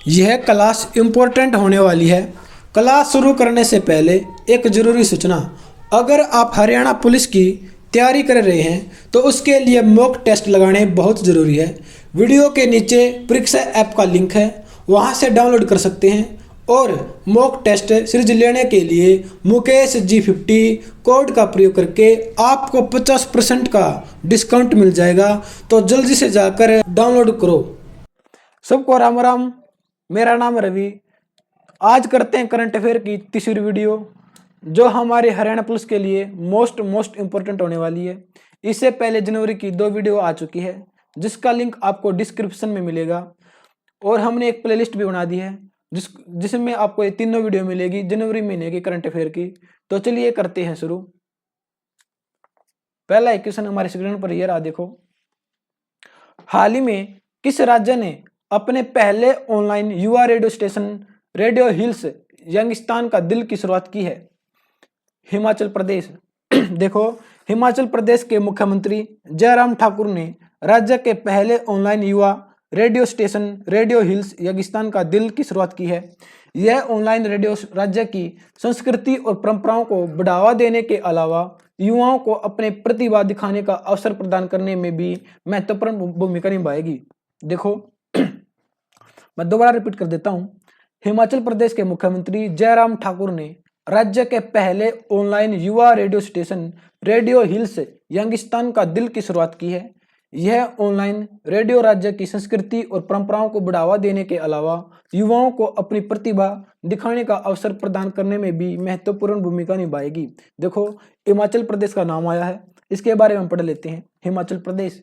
यह class important होने वाली है। क्लास शुरू करने से पहले एक ज़रूरी सूचना, अगर आप हरियाणा पुलिस की तैयारी कर रहे हैं तो उसके लिए मॉक टेस्ट लगाने बहुत ज़रूरी है। वीडियो के नीचे परीक्षा ऐप का लिंक है, वहां से डाउनलोड कर सकते हैं। और मॉक टेस्ट सीरीज लेने के लिए मुकेश G50 कोड का प्रयोग करके आपको 50% का डिस्काउंट मिल जाएगा। तो जल्दी से जाकर डाउनलोड करो। सबको राम राम, मेरा नाम रवि। आज करते हैं करंट अफेयर की तीसरी वीडियो, जो हमारे हरियाणा पुलिस के लिए मोस्ट इम्पोर्टेंट होने वाली है। इससे पहले जनवरी की 2 वीडियो आ चुकी है, जिसका लिंक आपको डिस्क्रिप्शन में मिलेगा। और हमने एक प्लेलिस्ट भी बना दी है जिसमें आपको ये तीनों वीडियो मिलेगी जनवरी महीने की करंट अफेयर की। तो चलिए करते हैं शुरू। पहला एक क्वेश्चन हमारे स्क्रीन पर ये रहा, देखो। हाल ही में किस राज्य ने अपने पहले ऑनलाइन युवा radio station radio hills Youngistan का दिल की शुरुआत की है? हिमाचल प्रदेश। देखो, हिमाचल प्रदेश के मुख्यमंत्री जयराम ठाकुर ने राज्य के पहले ऑनलाइन युवा radio station radio hills Youngistan का दिल की शुरुआत की है। यह ऑनलाइन रेडियो राज्य की संस्कृति और परंपराओं को बढ़ावा देने के अलावा युवाओं को अपने प्रतिभा दिखाने का अवसर प्रदान करने में भी महत्वपूर्ण भूमिका निभाएगी। देखो, मैं दोबारा रिपीट कर देता हूं। हिमाचल प्रदेश के मुख्यमंत्री जयराम ठाकुर ने राज्य के पहले ऑनलाइन युवा radio station radio hills Youngistan का दिल की शुरुआत की है। यह ऑनलाइन रेडियो राज्य की संस्कृति और परंपराओं को बढ़ावा देने के अलावा युवाओं को अपनी प्रतिभा दिखाने का अवसर प्रदान करने में भी महत्वपूर्ण भूमिका निभाएगी। देखो, हिमाचल प्रदेश का नाम आया है, इसके बारे में पढ़ लेते हैं। हिमाचल प्रदेश,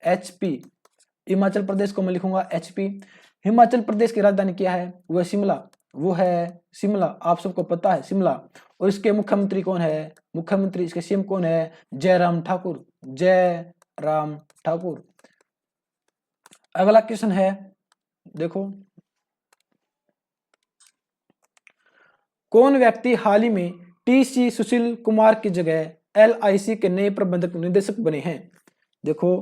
HP। हिमाचल प्रदेश को मैं लिखूंगा HP। हिमाचल प्रदेश की राजधानी क्या है? वो है शिमला। वो है शिमला, आप सबको पता है शिमला। और इसके मुख्यमंत्री कौन है? मुख्यमंत्री, इसके CM कौन है? जयराम ठाकुर। जयराम ठाकुर। अगला क्वेश्चन है, देखो। कौन व्यक्ति हाल ही में TC सुशील कुमार की जगह LIC के नए प्रबंधक निदेशक बने हैं? देखो,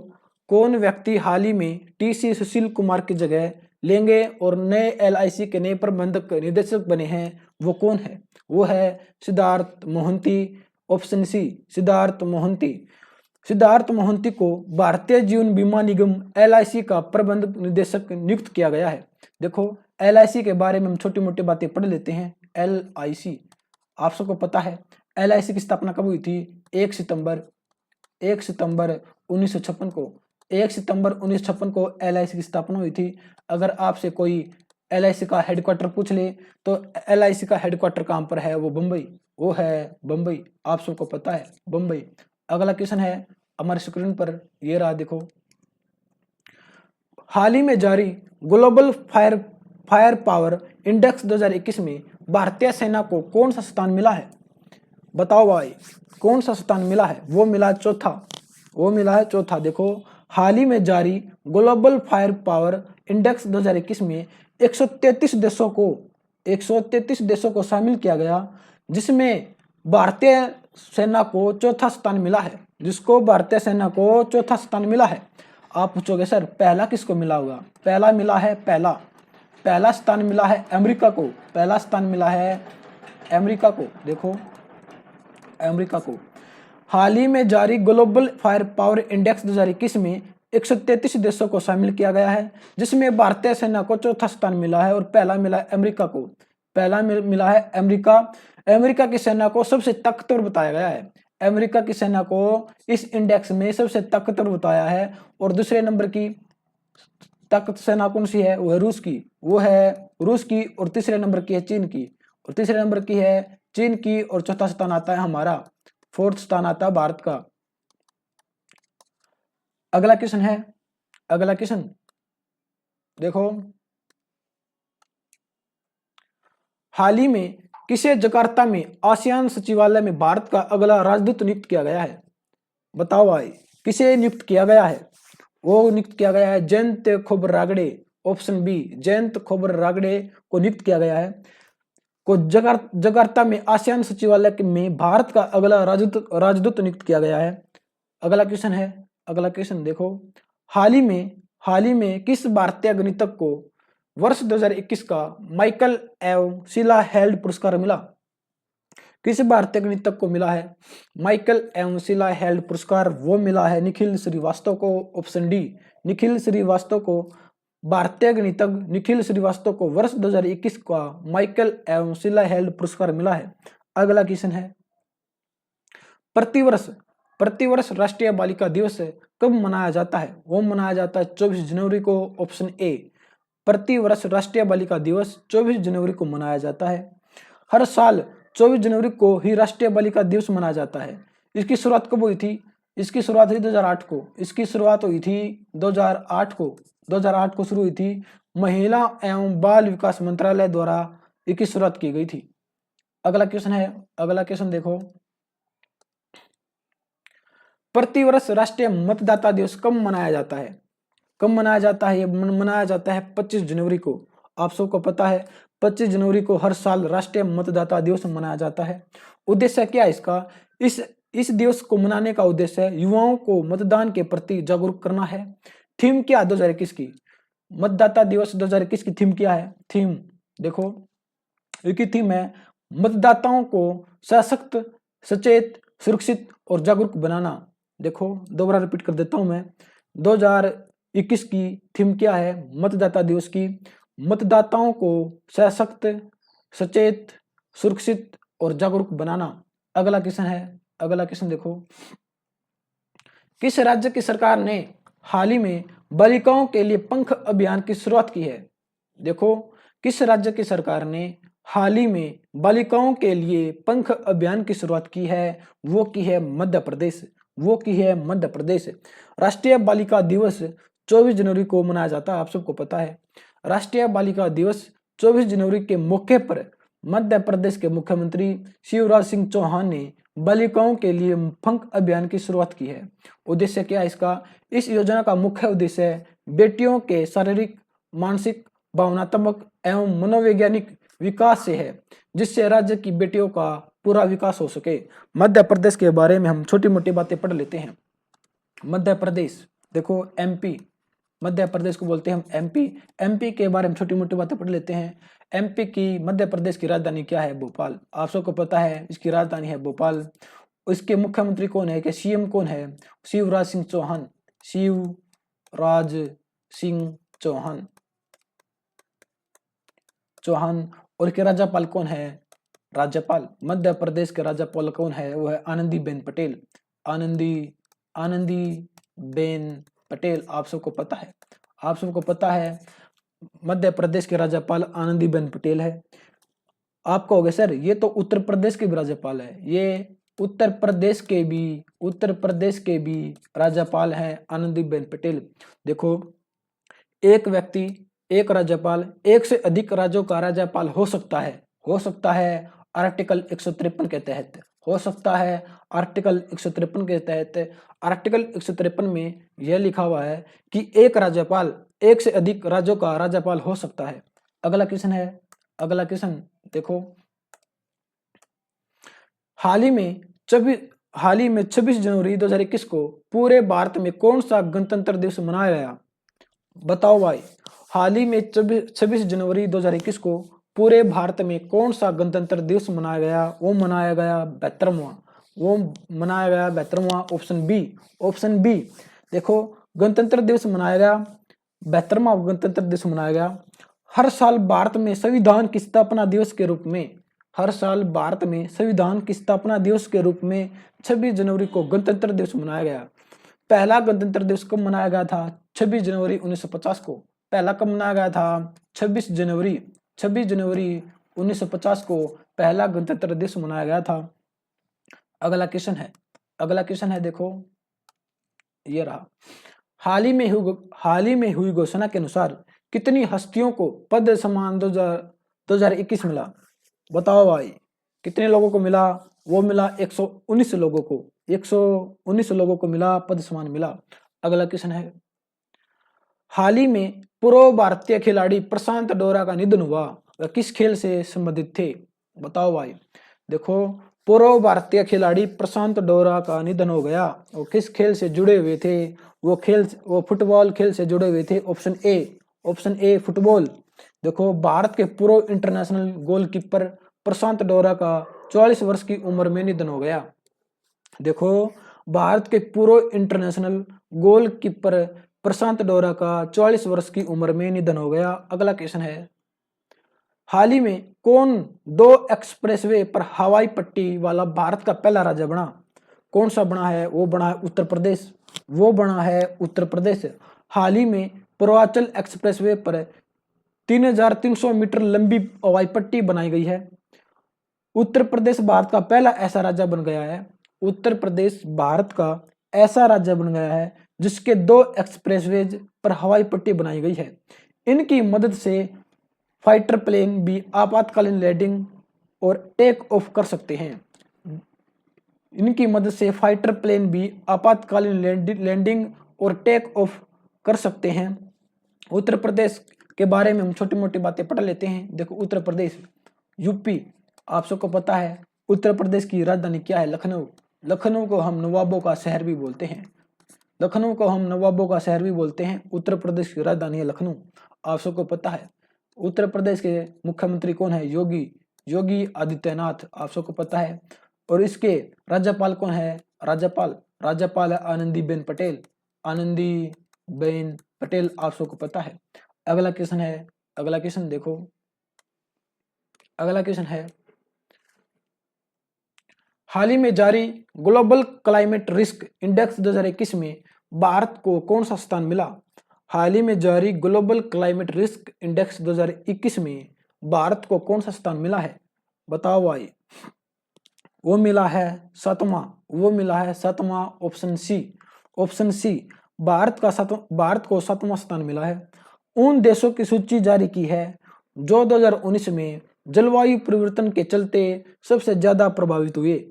कौन व्यक्ति हाल ही में TC सुशील कुमार की जगह लेंगे और नए LIC के नए प्रबंधक निदेशक बने हैं? वो कौन है? वो है सिद्धार्थ मोहंती। Option C, Siddharth Mohanty. सिद्धार्थ मोहंती को भारतीय जीवन बीमा निगम LIC का प्रबंधक निदेशक नियुक्त किया गया है। देखो, LIC के बारे में हम छोटी मोटी बातें पढ़ लेते हैं। LIC, आप सबको पता है LIC की स्थापना कब हुई थी? 1 सितंबर 1956 को। 1 सितंबर 1956 को LIC की स्थापना हुई थी। अगर आपसे कोई LIC का हेडक्वार्टर पूछ ले तो LIC का हेडक्वार्टर कहाँ पर है? वो बम्बई। वो है बम्बई, आप सबको पता है बम्बई। अगला क्वेश्चन है हमारे स्क्रीन पर, ये रहा, देखो। हाल ही में जारी ग्लोबल फायर पावर इंडेक्स 2021 में भारतीय सेना को कौन सा स्थान मिला है? बताओ भाई, कौन सा स्थान मिला है? वो मिला है चौथा। वो मिला है चौथा। देखो, हाल ही में जारी ग्लोबल फायर पावर इंडेक्स 2021 में 133 देशों को शामिल किया गया, जिसमें भारतीय सेना को चौथा स्थान मिला है। जिसको भारतीय सेना को चौथा स्थान मिला है। आप पूछोगे सर पहला किसको मिला होगा? पहला मिला है पहला स्थान मिला है अमेरिका को। पहला स्थान मिला है अमेरिका को। देखो, अमेरिका को। हाल ही में जारी ग्लोबल फायर पावर इंडेक्स 2021 में 133 देशों को शामिल किया गया है, जिसमें भारतीय सेना को चौथा स्थान मिला है और पहला मिला है अमेरिका को। पहला मिला है अमेरिका। अमेरिका की सेना को सबसे ताकतवर बताया गया है। अमेरिका की सेना को इस इंडेक्स में सबसे ताकतवर बताया है। और दूसरे नंबर की ताकत सेना कौन सी है? वो है रूस की। वो है रूस की। और तीसरे नंबर की है चीन की। और तीसरे नंबर की है चीन की। और चौथा स्थान आता है हमारा, 4th स्थान आता है भारत का। अगला क्वेश्चन है, अगला क्वेश्चन देखो। हाल ही में किसे जकार्ता में आसियान सचिवालय में भारत का अगला राजदूत नियुक्त किया गया है? बताओ भाई, किसे नियुक्त किया गया है? वो नियुक्त किया गया है जयंत खोबरागड़े। ऑप्शन B, जयंत खोबरागड़े को नियुक्त किया गया है। को जकार्ता में आसियान सचिवालय में भारत का अगला राजदूत नियुक्त किया गया है। अगला क्वेश्चन है, अगला क्वेश्चन देखो। हाल ही में किस भारतीय गणितज्ञ को वर्ष 2021 का माइकल एवं शीला हेल्ड पुरस्कार मिला? किस भारतीय गणितज्ञ को मिला है माइकल एवं शीला हेल्ड पुरस्कार? वो मिला है निखिल श्रीवास्तव को। ऑप्शन डी, निखिल श्रीवास्तव को। भारतीय गणितज्ञ निखिल श्रीवास्तव को वर्ष 2021 का माइकल एवं शीला हेल्ड पुरस्कार मिला है। अगला क्वेश्चन है, प्रतिवर्ष राष्ट्रीय बालिका दिवस कब मनाया जाता है? वो मनाया जाता है 24 जनवरी को। ऑप्शन ए, प्रतिवर्ष राष्ट्रीय बालिका दिवस 24 जनवरी को मनाया जाता है। हर साल 24 जनवरी को ही राष्ट्रीय बालिका दिवस मनाया जाता है। इसकी शुरुआत कब हुई थी? इसकी शुरुआत हुई 2008 को। इसकी शुरुआत हुई थी 2008 को शुरू हुई थी। महिला एवं बाल विकास मंत्रालय द्वारा इसकी शुरुआत की गई थी। अगला क्वेश्चन देखो, प्रतिवर्ष राष्ट्रीय मतदाता दिवस कब मनाया जाता है? कब मनाया जाता है? ये मनाया जाता है 25 जनवरी को। आप सबको पता है 25 जनवरी को हर साल राष्ट्रीय मतदाता दिवस मनाया जाता है। उद्देश्य क्या है इसका? इस दिवस को मनाने का उद्देश्य है युवाओं को मतदान के प्रति जागरूक करना है। थीम क्या 2021 की? मतदाता दिवस 2021 की थीम क्या है? थीम देखो, इसकी थीम है मतदाताओं को सशक्त, सचेत, सुरक्षित और जागरूक बनाना। देखो दोबारा रिपीट कर देता हूं मैं, 2021 की थीम क्या है मतदाता दिवस की? मतदाताओं को सशक्त, सचेत, सुरक्षित और जागरूक बनाना। अगला क्वेश्चन देखो, किस राज्य की सरकार ने हाल ही में बालिकाओं के लिए पंख अभियान की शुरुआत की है? देखो, किस राज्य की सरकार ने हाल ही में बालिकाओं के लिए पंख अभियान की शुरुआत की है? वो की है मध्य प्रदेश। राष्ट्रीय बालिका दिवस 24 जनवरी को मनाया जाता है, आप सबको पता है। राष्ट्रीय बालिका दिवस 24 जनवरी के मौके पर मध्य प्रदेश के मुख्यमंत्री शिवराज सिंह चौहान ने बालिकाओं के लिए पंख अभियान की शुरुआत की है। उद्देश्य क्या है इसका? इस योजना का मुख्य उद्देश्य है बेटियों के शारीरिक, मानसिक, भावनात्मक एवं मनोवैज्ञानिक विकास से है, जिससे राज्य की बेटियों का पूरा विकास हो सके। मध्य प्रदेश के बारे में हम छोटी मोटी बातें पढ़ लेते हैं। मध्य प्रदेश देखो, एमपी, मध्य प्रदेश को बोलते हैं हम एमपी के बारे में छोटी मोटी बातें पढ़ लेते हैं। एमपी की, मध्य प्रदेश की राजधानी क्या है? भोपाल। आप सबको पता है इसकी राजधानी है भोपाल। इसके मुख्यमंत्री कौन है? सीएम कौन है? शिवराज सिंह चौहान। और इसके राज्यपाल कौन है? राज्यपाल, मध्य प्रदेश के राज्यपाल कौन है? वो है आनंदीबेन पटेल। आप सबको पता है मध्य प्रदेश के राज्यपाल आनंदीबेन पटेल है। आप कहोगे सर ये तो उत्तर प्रदेश के भी राज्यपाल है। ये उत्तर प्रदेश के भी राज्यपाल हैं आनंदीबेन पटेल। देखो, एक व्यक्ति, एक राज्यपाल एक से अधिक राज्यों का राज्यपाल हो सकता है आर्टिकल 153 के तहत। हो सकता है आर्टिकल 153 के तहत। आर्टिकल 153 में यह लिखा हुआ है कि एक राज्यपाल एक से अधिक राज्यों का राज्यपाल हो सकता है। अगला क्वेश्चन देखो, हाल ही में 26 जनवरी 2021 को पूरे भारत में कौन सा गणतंत्र दिवस मनाया गया? बताओ भाई, हाल ही में 26 जनवरी 2021 को पूरे भारत में कौन सा गणतंत्र दिवस मनाया गया? वो मनाया गया 72वां। ऑप्शन बी देखो, गणतंत्र दिवस मनाया गया 72वां गणतंत्र दिवस मनाया गया। हर साल भारत में संविधान की स्थापना दिवस के रूप में 26 जनवरी को गणतंत्र दिवस मनाया गया। पहला गणतंत्र दिवस कब मनाया गया था? 26 जनवरी 1950 को। पहला कब मनाया गया था? 26 जनवरी 1950 को पहला गणतंत्र दिवस मनाया गया था। अगला क्वेश्चन है देखो, ये रहा, हाल ही में हुई घोषणा के अनुसार कितनी हस्तियों को पद्म सम्मान 2021 मिला? बताओ भाई, कितने लोगों को मिला? वो मिला 119 लोगों को मिला पद्म सम्मान मिला। अगला क्वेश्चन है, हाल ही में पूर्व भारतीय खिलाड़ी प्रशांत डोरा का निधन हुआ, वह किस खेल से संबंधित थे? बताओ भाई, देखो, पूर्व भारतीय खिलाड़ी प्रशांत डोरा का निधन हो गया। वो किस खेल से जुड़े हुए थे? वो फुटबॉल खेल से जुड़े हुए थे। Option A football. देखो भारत के पूर्व इंटरनेशनल गोलकीपर प्रशांत डोरा का 44 वर्ष की उम्र में निधन हो गया। देखो भारत के पूर्व इंटरनेशनल गोलकीपर प्रशांत डोरा का 44 वर्ष की उम्र में निधन हो गया। अगला क्वेश्चन है, हाल ही में कौन 2 एक्सप्रेसवे पर हवाई पट्टी वाला भारत का पहला राज्य बना? कौन सा बना है? वो बना है उत्तर प्रदेश। वो बना है उत्तर प्रदेश। हाल ही में पूर्वांचल एक्सप्रेसवे पर 3300 मीटर लंबी हवाई पट्टी बनाई गई है। उत्तर प्रदेश भारत का पहला ऐसा राज्य बन गया है। उत्तर प्रदेश भारत का ऐसा राज्य बन गया है जिसके 2 एक्सप्रेसवेज पर हवाई पट्टी बनाई गई है। इनकी मदद से फाइटर प्लेन भी आपातकालीन लैंडिंग और टेक ऑफ कर सकते हैं। इनकी मदद से फाइटर प्लेन भी आपातकालीन लैंडिंग और टेक ऑफ कर सकते हैं। उत्तर प्रदेश के बारे में हम छोटी मोटी बातें पढ़ लेते हैं। देखो उत्तर प्रदेश, यूपी, आप सबको पता है। उत्तर प्रदेश की राजधानी क्या है? लखनऊ। लखनऊ को हम नवाबों का शहर भी बोलते हैं। लखनऊ को हम नवाबों का शहर भी बोलते हैं। उत्तर प्रदेश की राजधानी है लखनऊ, आप सबको पता है। उत्तर प्रदेश के मुख्यमंत्री कौन है? योगी आदित्यनाथ, आप सबको पता है। और इसके राज्यपाल कौन है? राज्यपाल है आनंदीबेन पटेल। आनंदीबेन पटेल, आप सबको पता है। अगला क्वेश्चन है, अगला क्वेश्चन देखो, अगला क्वेश्चन है, हाल ही में जारी ग्लोबल क्लाइमेट रिस्क इंडेक्स 2021 में भारत को कौन सा स्थान मिला? हाल ही में जारी ग्लोबल क्लाइमेट रिस्क इंडेक्स 2021 में भारत को कौन सा स्थान मिला है? बताओ भाई। वो मिला है 7वां। वो मिला है 7वां, option C. Option C, Bharat को 7वां स्थान मिला है। उन देशों की सूची जारी की है जो 2019 में जलवायु परिवर्तन के चलते सबसे ज्यादा प्रभावित हुए।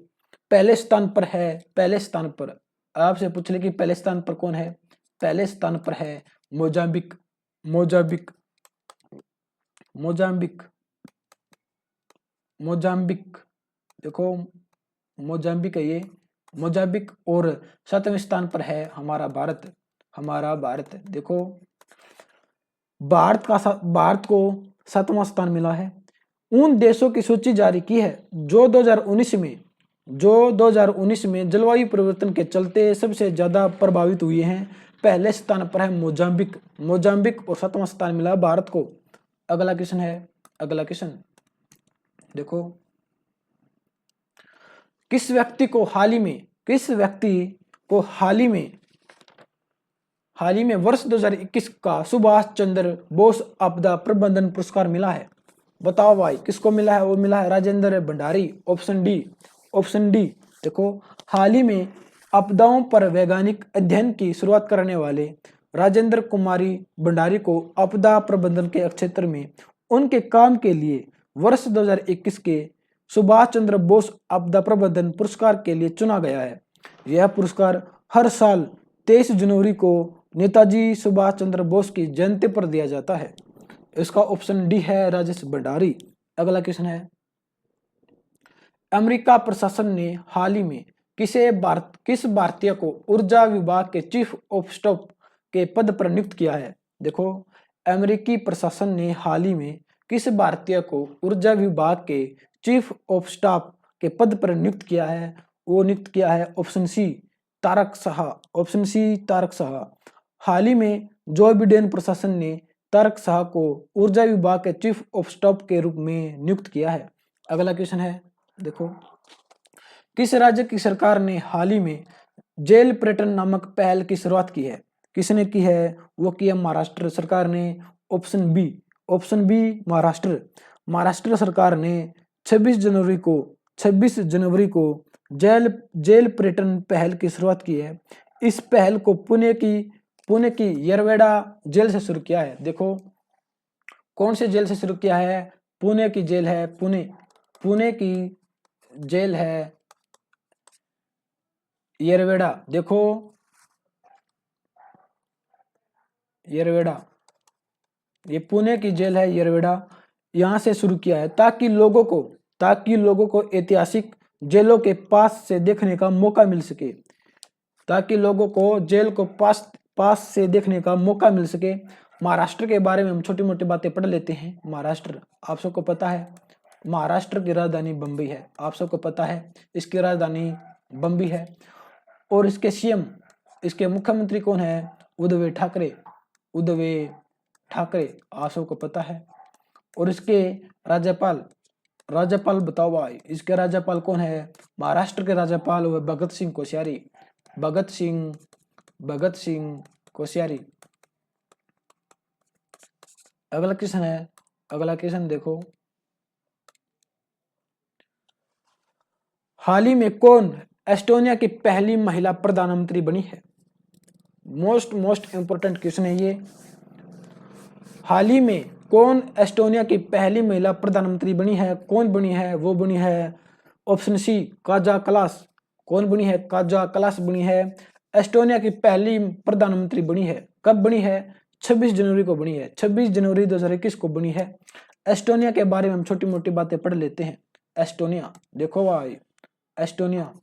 पहले स्थान पर है, पहले स्थान पर आपसे पूछ ले कि पहले स्थान पर कौन है? पहले स्थान पर है मोजाम्बिक। मोजाम्बिक मोजाम्बिक मोजाम्बिक देखो मोजाम्बिक है ये, मोजाम्बिक। और 7वें स्थान पर है हमारा भारत। हमारा भारत, देखो भारत को 7वां स्थान मिला है। उन देशों की सूची जारी की है जो 2019 में जलवायु परिवर्तन के चलते सबसे ज्यादा प्रभावित हुए हैं। पहले स्थान पर है मोजाम्बिक और 7वां स्थान मिला भारत को। अगला क्वेश्चन है, अगला क्वेश्चन देखो, किस व्यक्ति को हाल ही में वर्ष 2021 का सुभाष चंद्र बोस आपदा प्रबंधन पुरस्कार मिला है? बताओ भाई किसको मिला है? वो मिला है राजेंद्र भंडारी। Option D. देखो हाल ही में आपदाओं पर वैज्ञानिक अध्ययन की शुरुआत करने वाले राजेंद्र कुमारी भंडारी को आपदा प्रबंधन के क्षेत्र में उनके काम के लिए वर्ष 2021 के सुभाष चंद्र बोस आपदा प्रबंधन पुरस्कार के लिए चुना गया है। यह पुरस्कार हर साल 23 जनवरी को नेताजी सुभाष चंद्र बोस की जयंती पर दिया जाता है। इसका ऑप्शन डी है राजेश भंडारी। अगला क्वेश्चन है, अमेरिका प्रशासन ने हाल ही में किस भारतीय को ऊर्जा विभाग के चीफ ऑफ स्टाफ के पद पर नियुक्त किया है? देखो अमेरिकी प्रशासन ने हाल ही में किस भारतीय को ऊर्जा विभाग के चीफ ऑफ स्टाफ के पद पर नियुक्त किया है? वो नियुक्त किया है option C, Tarak Shah. Option C, Tarak Shah. हाल ही में जो बिडेन प्रशासन ने तारक शाह को ऊर्जा विभाग के चीफ ऑफ स्टाफ के रूप में नियुक्त किया है। अगला क्वेश्चन है, देखो किस राज्य की सरकार ने हाल ही में जेल पर्यटन नामक पहल की शुरुआत की है? किसने की है? वो किया महाराष्ट्र सरकार ने। Option B Maharashtra. महाराष्ट्र सरकार ने 26 जनवरी को जेल पर्यटन पहल की शुरुआत की है। इस पहल को पुणे की येरवेड़ा जेल से शुरू किया है। देखो कौन से जेल से शुरू किया है? पुणे की जेल है, पुणे की जेल है येरवेड़ा। देखो येरवेड़ा, ये पुणे की जेल है येरवेड़ा, यहां से शुरू किया है ताकि लोगों को ऐतिहासिक जेलों के पास से देखने का मौका मिल सके, ताकि लोगों को जेल को पास से देखने का मौका मिल सके। महाराष्ट्र के बारे में हम छोटी मोटी बातें पढ़ लेते हैं। महाराष्ट्र आप सबको पता है, महाराष्ट्र की राजधानी बम्बई है। आप सबको पता है इसकी राजधानी बम्बई है। और इसके सीएम, इसके मुख्यमंत्री कौन है? उद्धव ठाकरे। उद्धव ठाकरे आप सबको पता है। और इसके राज्यपाल, राज्यपाल बताओ भाई, इसके राज्यपाल कौन है? महाराष्ट्र के राज्यपाल हुए भगत सिंह कोश्यारी। भगत सिंह कोश्यारी। अगला क्वेश्चन है, अगला क्वेश्चन देखो, हाल ही में कौन एस्टोनिया की पहली महिला प्रधानमंत्री बनी है? मोस्ट इंपोर्टेंट क्वेश्चन है ये। हाल ही में कौन एस्टोनिया की पहली महिला प्रधानमंत्री बनी है? कौन बनी है? वो बनी है ऑप्शन सी काजा कलास। कौन बनी है? काजा कलास बनी है। एस्टोनिया की पहली प्रधानमंत्री बनी है। कब बनी है? 26 जनवरी को बनी है। 26 जनवरी 2021 को बनी है। एस्टोनिया के बारे में हम छोटी मोटी बातें पढ़ लेते हैं। एस्टोनिया देखो भाई, एस्टोनिया,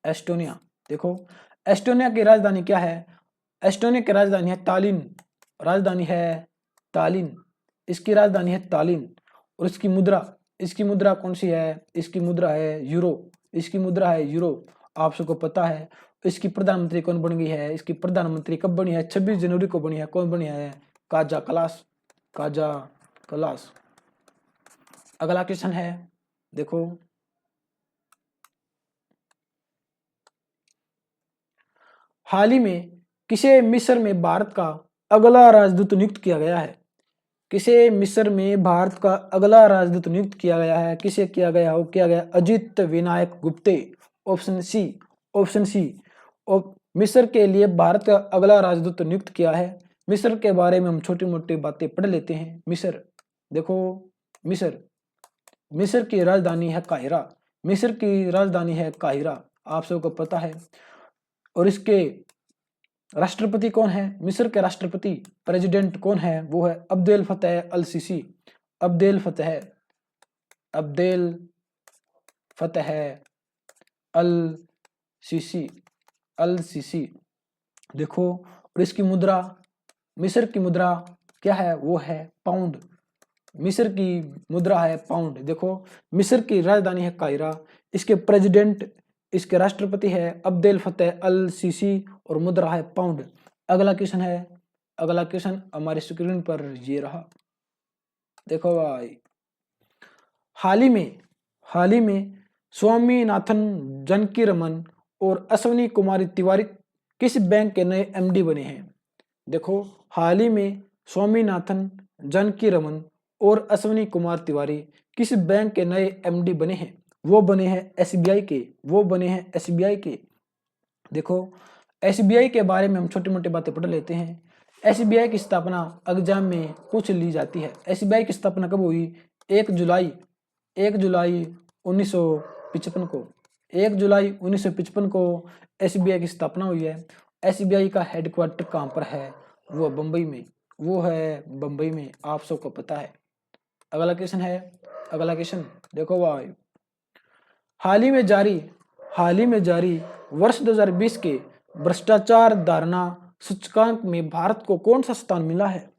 एस्टोनिया देखो, एस्टोनिया की राजधानी क्या है? एस्टोनिया की राजधानी है तालिन। राजधानी है तालिन। इसकी राजधानी है तालिन। और इसकी मुद्रा कौन सी है? इसकी मुद्रा है यूरो। इसकी मुद्रा है यूरो। आप सबको पता है। इसकी प्रधानमंत्री कौन बन गई है? इसकी प्रधानमंत्री कब बनी है? 26 जनवरी को बनी है। कौन बनी है? Kaja Kallas. Kaja Kallas. अगला क्वेश्चन है देखो, हाल ही में किसे मिस्र में भारत का अगला राजदूत नियुक्त किया गया है? किसे मिस्र में भारत का अगला राजदूत नियुक्त किया गया है? किसे किया गया? वो किया गया Ajit Vinayak Gupte. Option C, option C. और मिस्र के लिए भारत का अगला राजदूत नियुक्त किया है। मिस्र के बारे में हम छोटी मोटी बातें पढ़ लेते हैं। मिस्र देखो, मिस्र की राजधानी है काहिरा। मिस्र की राजधानी है काहिरा, आप सबको पता है। और इसके राष्ट्रपति कौन है? मिस्र के राष्ट्रपति, प्रेसिडेंट कौन है? वो है अब्देल फतेह अल सीसी। अब्देल फतेह अल सीसी, अल सीसी देखो। और इसकी मुद्रा, मिस्र की मुद्रा क्या है? वो है पाउंड। मिस्र की मुद्रा है पाउंड। देखो, मिस्र की राजधानी है काहिरा। इसके प्रेसिडेंट, इसके राष्ट्रपति है अब्देल फतेह अल सीसी और मुद्रा है पाउंड। अगला क्वेश्चन है, अगला क्वेश्चन हमारी स्क्रीन पर ये रहा। देखो भाई, हाल ही में स्वामीनाथन जानकीरमन और अश्विनी कुमारी तिवारी किस बैंक के नए एमडी बने हैं? देखो, हाल ही में स्वामीनाथन जानकीरमन और अश्विनी कुमार तिवारी किस बैंक के नए एमडी बने हैं? वो बने हैं एसबीआई के। वो बने हैं एसबीआई के। देखो, एसबीआई के बारे में हम छोटी मोटी बातें पढ़ लेते हैं। एसबीआई की स्थापना एग्जाम में पूछ ली जाती है। एसबीआई की स्थापना कब हुई? 1 जुलाई 1955 को। 1 जुलाई 1955 को एसबीआई की स्थापना हुई है। एसबीआई का हेडक्वार्टर कहाँ पर है? वो बम्बई में। वो है बम्बई में, आप सबको पता है। अगला क्वेश्चन है, अगला क्वेश्चन देखो भाई, हाल ही में जारी वर्ष 2020 के भ्रष्टाचार धारणा सूचकांक में भारत को कौन सा स्थान मिला है?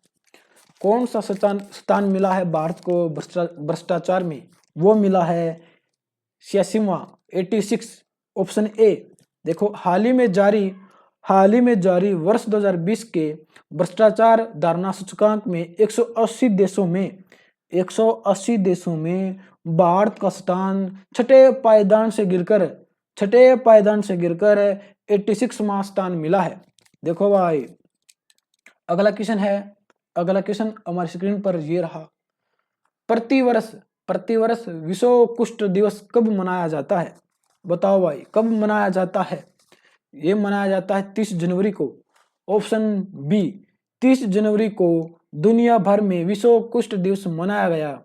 कौन सा स्थान मिला है भारत को भ्रष्टाचार में? वो मिला है 86। Option A. देखो, हाल ही में जारी वर्ष 2020 के भ्रष्टाचार धारणा सूचकांक में 180 देशों में भारत का स्थान छठे पायदान से गिरकर 86वां स्थान मिला है। देखो भाई, अगला क्वेश्चन है, अगला क्वेश्चन हमारी स्क्रीन पर ये रहा। प्रतिवर्ष विश्व कुष्ठ दिवस कब मनाया जाता है? बताओ भाई, कब मनाया जाता है? ये मनाया जाता है 30 जनवरी को। ऑप्शन बी, 30 जनवरी को दुनिया भर में विश्व कुष्ठ दिवस मनाया गया।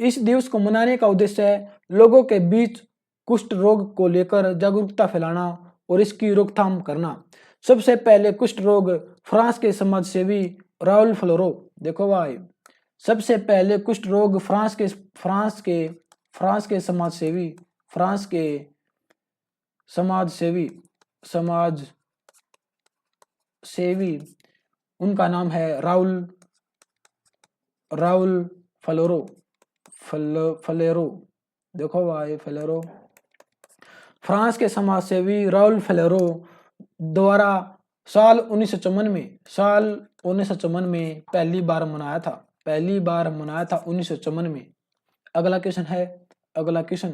इस दिवस को मनाने का उद्देश्य है लोगों के बीच कुष्ठ रोग को लेकर जागरूकता फैलाना और इसकी रोकथाम करना। सबसे पहले कुष्ठ रोग फ्रांस के समाज सेवी राउल फ्लोरो। देखो भाई, सबसे पहले कुष्ठ रोग फ्रांस के समाज सेवी, उनका नाम है राउल फलेरो। देखो भाई फलेरो, फ्रांस के समाज सेवी राउल फलेरो द्वारा साल 1954 में पहली बार मनाया था 1954 में। अगला क्वेश्चन है, अगला क्वेश्चन,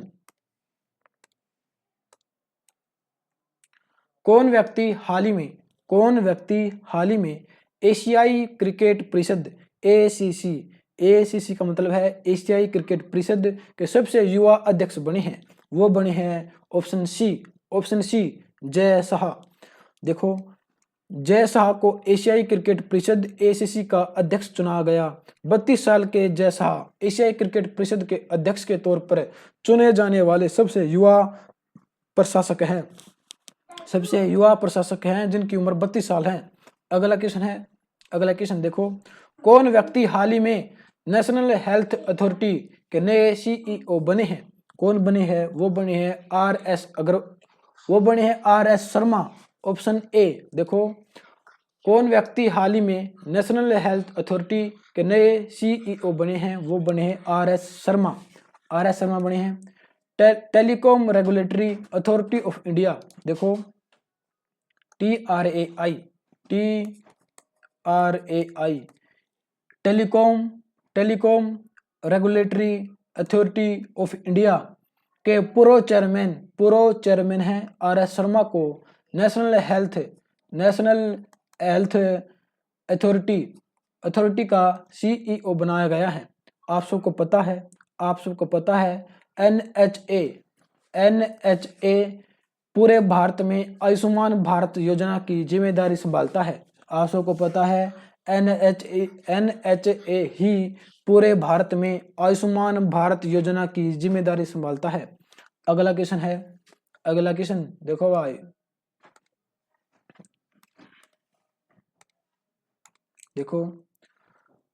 कौन व्यक्ति हाल ही में एशियाई क्रिकेट परिषद एसीसी का मतलब है एशियाई क्रिकेट परिषद के सबसे युवा अध्यक्ष बने हैं? वो बने हैं ऑप्शन सी जय शाह। देखो, जय शाह को एशियाई क्रिकेट परिषद एसीसी का अध्यक्ष चुना गया। 32 साल के जय शाह एशियाई क्रिकेट परिषद के अध्यक्ष के तौर पर चुने जाने वाले सबसे युवा प्रशासक हैं जिनकी उम्र 32 साल है। अगला क्वेश्चन देखो, कौन व्यक्ति हाल ही में नेशनल हेल्थ अथॉरिटी के नए सीईओ बने हैं? कौन बने हैं? वो बने हैं R S Sharma. Option A, देखो, कौन व्यक्ति हाल ही में नेशनल हेल्थ अथॉरिटी के नए सीईओ बने हैं? वो बने हैं आर एस शर्मा बने हैं। Telecom regulatory authority of India, देखो TRAI telecom regulatory authority of India के पूर्व चेयरमैन हैं आर एस शर्मा को नेशनल हेल्थ अथॉरिटी का सीईओ बनाया गया है। आप सबको पता है NHA पूरे भारत में आयुष्मान भारत योजना की जिम्मेदारी संभालता है। आप सबको पता है NHA ही पूरे भारत में आयुष्मान भारत योजना की जिम्मेदारी संभालता है। अगला क्वेश्चन देखो भाई, देखो,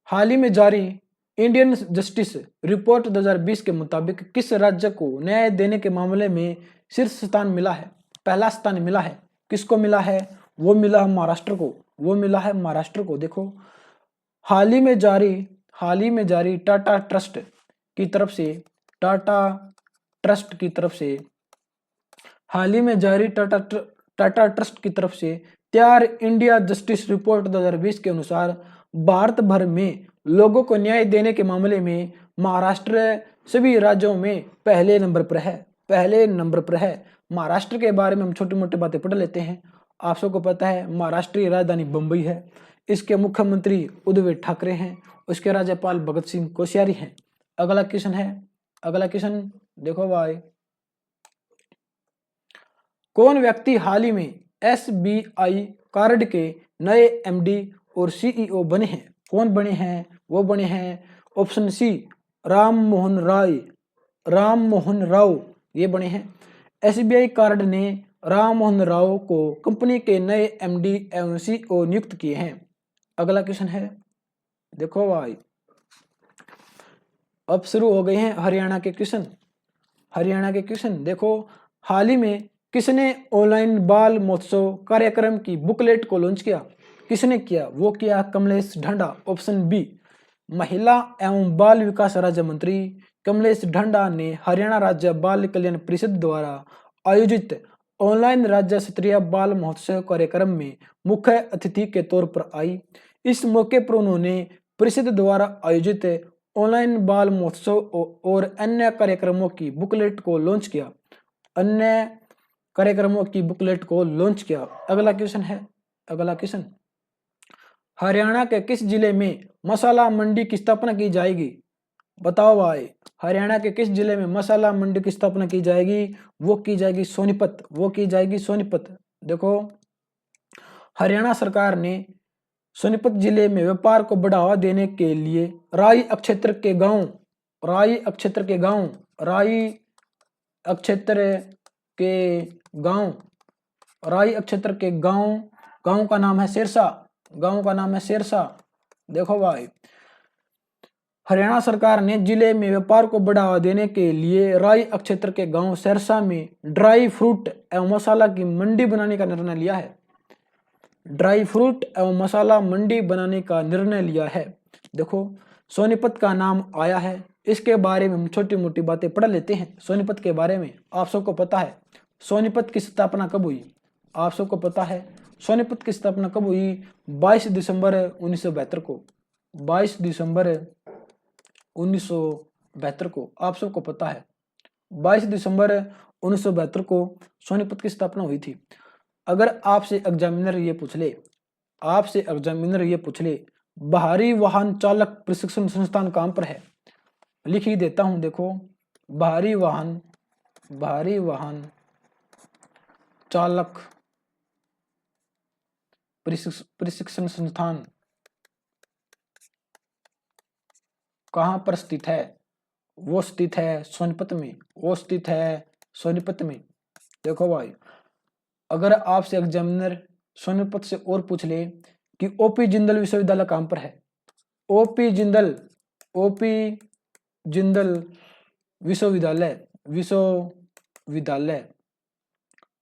हाल ही में जारी इंडियन जस्टिस रिपोर्ट 2020 के मुताबिक किस राज्य को न्याय देने के मामले में शीर्ष स्थान मिला है? पहला स्थान मिला है। किसको मिला है? वो मिला है महाराष्ट्र को। देखो, हाल ही में जारी टाटा ट्रस्ट की तरफ से तैयार इंडिया जस्टिस रिपोर्ट 2020 के अनुसार भारत भर में लोगों को न्याय देने के मामले में महाराष्ट्र सभी राज्यों में पहले नंबर पर है। महाराष्ट्र के बारे में हम छोटी मोटी बातें पढ़ लेते हैं। आप सबको पता है महाराष्ट्र राजधानी बम्बई है। इसके मुख्यमंत्री उद्धव ठाकरे हैं। उसके राज्यपाल भगत सिंह कोश्यारी हैं। अगला क्वेश्चन देखो भाई, कौन व्यक्ति हाल ही में SBI कार्ड के नए MD और CEO बने हैं? कौन बने हैं? वो बने हैं ऑप्शन सी राम मोहन राव, ये बने हैं। SBI कार्ड ने राम मोहन राव को कंपनी के नए MD एवं CEO नियुक्त किए हैं। अगला क्वेश्चन है, देखो भाई, अब शुरू हो गए हैं हरियाणा के क्वेश्चन। देखो, हाल ही में किसने ऑनलाइन बाल महोत्सव कार्यक्रम की बुकलेट को लॉन्च किया? किसने किया? वो किया कमलेश ढांडा। ऑप्शन बी, महिला एवं बाल विकास राज्य मंत्री कमलेश ढांडा ने हरियाणा राज्य बाल कल्याण परिषद द्वारा आयोजित ऑनलाइन राज्य स्तरीय बाल महोत्सव कार्यक्रम में मुख्य अतिथि के तौर पर आई। इस मौके पर उन्होंने परिषद द्वारा आयोजित ऑनलाइन बाल महोत्सव और अन्य कार्यक्रमों की बुकलेट को लॉन्च किया। अगला क्वेश्चन, हरियाणा के किस जिले में मसाला मंडी की स्थापना की जाएगी? बताओ भाई, हरियाणा के किस जिले में मसाला मंडी की स्थापना की जाएगी? वो की जाएगी सोनीपत। देखो, हरियाणा सरकार ने सोनीपत जिले में व्यापार को बढ़ावा देने के लिए राई अक्षेत्र के गांव का नाम है शेरसा। देखो भाई, हरियाणा सरकार ने जिले में व्यापार को बढ़ावा देने के लिए राई क्षेत्र के गांव शेरसा में ड्राई फ्रूट एवं मसाला की मंडी बनाने का निर्णय लिया है। ड्राई फ्रूट एवं मसाला मंडी बनाने का निर्णय लिया है। देखो सोनीपत का नाम आया है, इसके बारे में हम छोटी मोटी बातें पढ़ लेते हैं। सोनीपत के बारे में आप सबको पता है सोनीपत की स्थापना कब हुई? आप सबको पता है सोनीपत की स्थापना कब हुई? 22 दिसंबर 1972 को। 22 दिसंबर 1972 को आप सबको पता है 22 दिसंबर 1972 को सोनीपत की स्थापना हुई थी। अगर आपसे एग्जामिनर ये पूछ ले भारी वाहन चालक प्रशिक्षण संस्थान कहाँ पर है? लिख ही देता हूं। देखो भारी वाहन चालक प्रशिक्षण संस्थान कहाँ पर स्थित है? वो स्थित है सोनीपत में। देखो भाई अगर आपसे एग्जामिनर सोनीपत से और पूछ ले कि ओपी जिंदल विश्वविद्यालय कहाँ पर है? ओपी जिंदल विश्वविद्यालय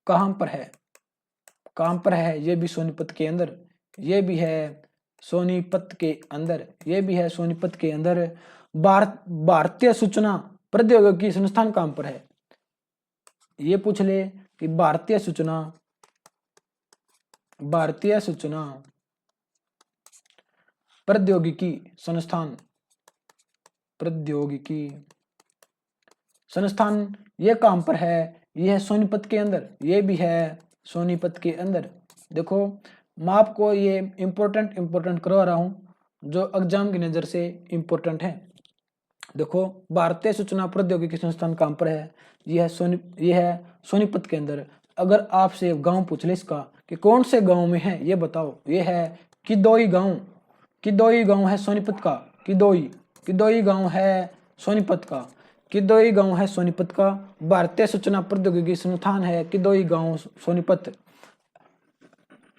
कहाँ पर है? ये भी सोनीपत के अंदर, ये भी है सोनीपत के अंदर। भारतीय सूचना प्रौद्योगिकी संस्थान कहाँ पर है? ये पूछ ले कि भारतीय सूचना प्रौद्योगिकी संस्थान ये कहाँ पर है? ये है सोनीपत के अंदर, ये भी है सोनीपत के अंदर। देखो मैं आपको ये इम्पोर्टेंट करवा रहा हूँ जो एग्जाम की नज़र से इम्पोर्टेंट है। देखो भारतीय सूचना प्रौद्योगिकी संस्थान कहाँ पर है? ये है सोनीपत के अंदर। अगर आपसे गांव पूछ ले इसका कि कौन से गांव में है ये बताओ, ये है किदोई गांव है सोनीपत का। किदोई गांव है सोनीपत का। भारतीय सूचना प्रौद्योगिकी संस्थान है किदोई गांव सोनीपत।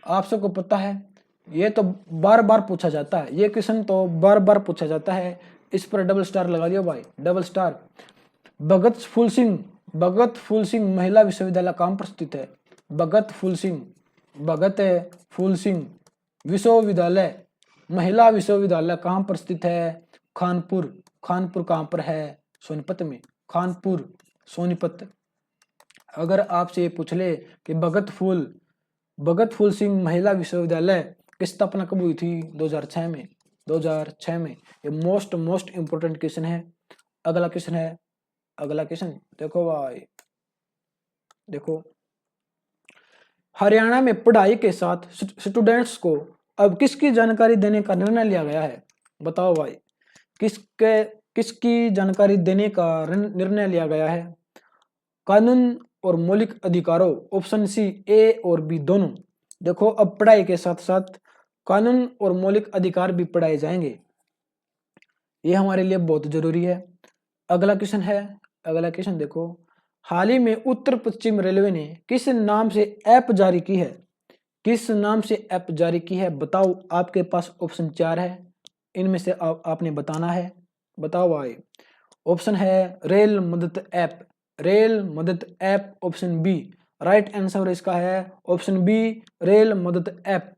आप सबको पता है ये तो बार बार पूछा जाता है, ये क्वेश्चन तो बार बार पूछा जाता है, इस पर डबल स्टार लगा दियो भाई, डबल स्टार। भगत फूल सिंह महिला विश्वविद्यालय कहाँ पर स्थित है? भगत फूल सिंह विश्वविद्यालय महिला विश्वविद्यालय कहाँ पर स्थित है? खानपुर कहाँ पर है? सोनीपत में। खानपुर सोनीपत। अगर आपसे ये पूछ ले कि भगत फूल सिंह महिला विश्वविद्यालय की स्थापना कब हुई थी? 2006 में। ये मोस्ट इंपोर्टेंट क्वेश्चन है। अगला क्वेश्चन देखो भाई, देखो हरियाणा में पढ़ाई के साथ स्टूडेंट्स को अब किसकी जानकारी देने का निर्णय लिया गया है? बताओ भाई किसकी जानकारी देने का निर्णय लिया गया है? कानून और मौलिक अधिकारों, ऑप्शन सी ए और बी दोनों। देखो अब पढ़ाई के साथ साथ कानून और मौलिक अधिकार भी पढ़ाए जाएंगे, ये हमारे लिए बहुत जरूरी है। अगला क्वेश्चन देखो हाल ही में उत्तर पश्चिम रेलवे ने किस नाम से ऐप जारी की है? बताओ, आपके पास ऑप्शन 4 है, इनमें से आपने बताना है। बताओ भाई। ऑप्शन है rail Madad app, option B. Right answer इसका है option B, rail Madad app.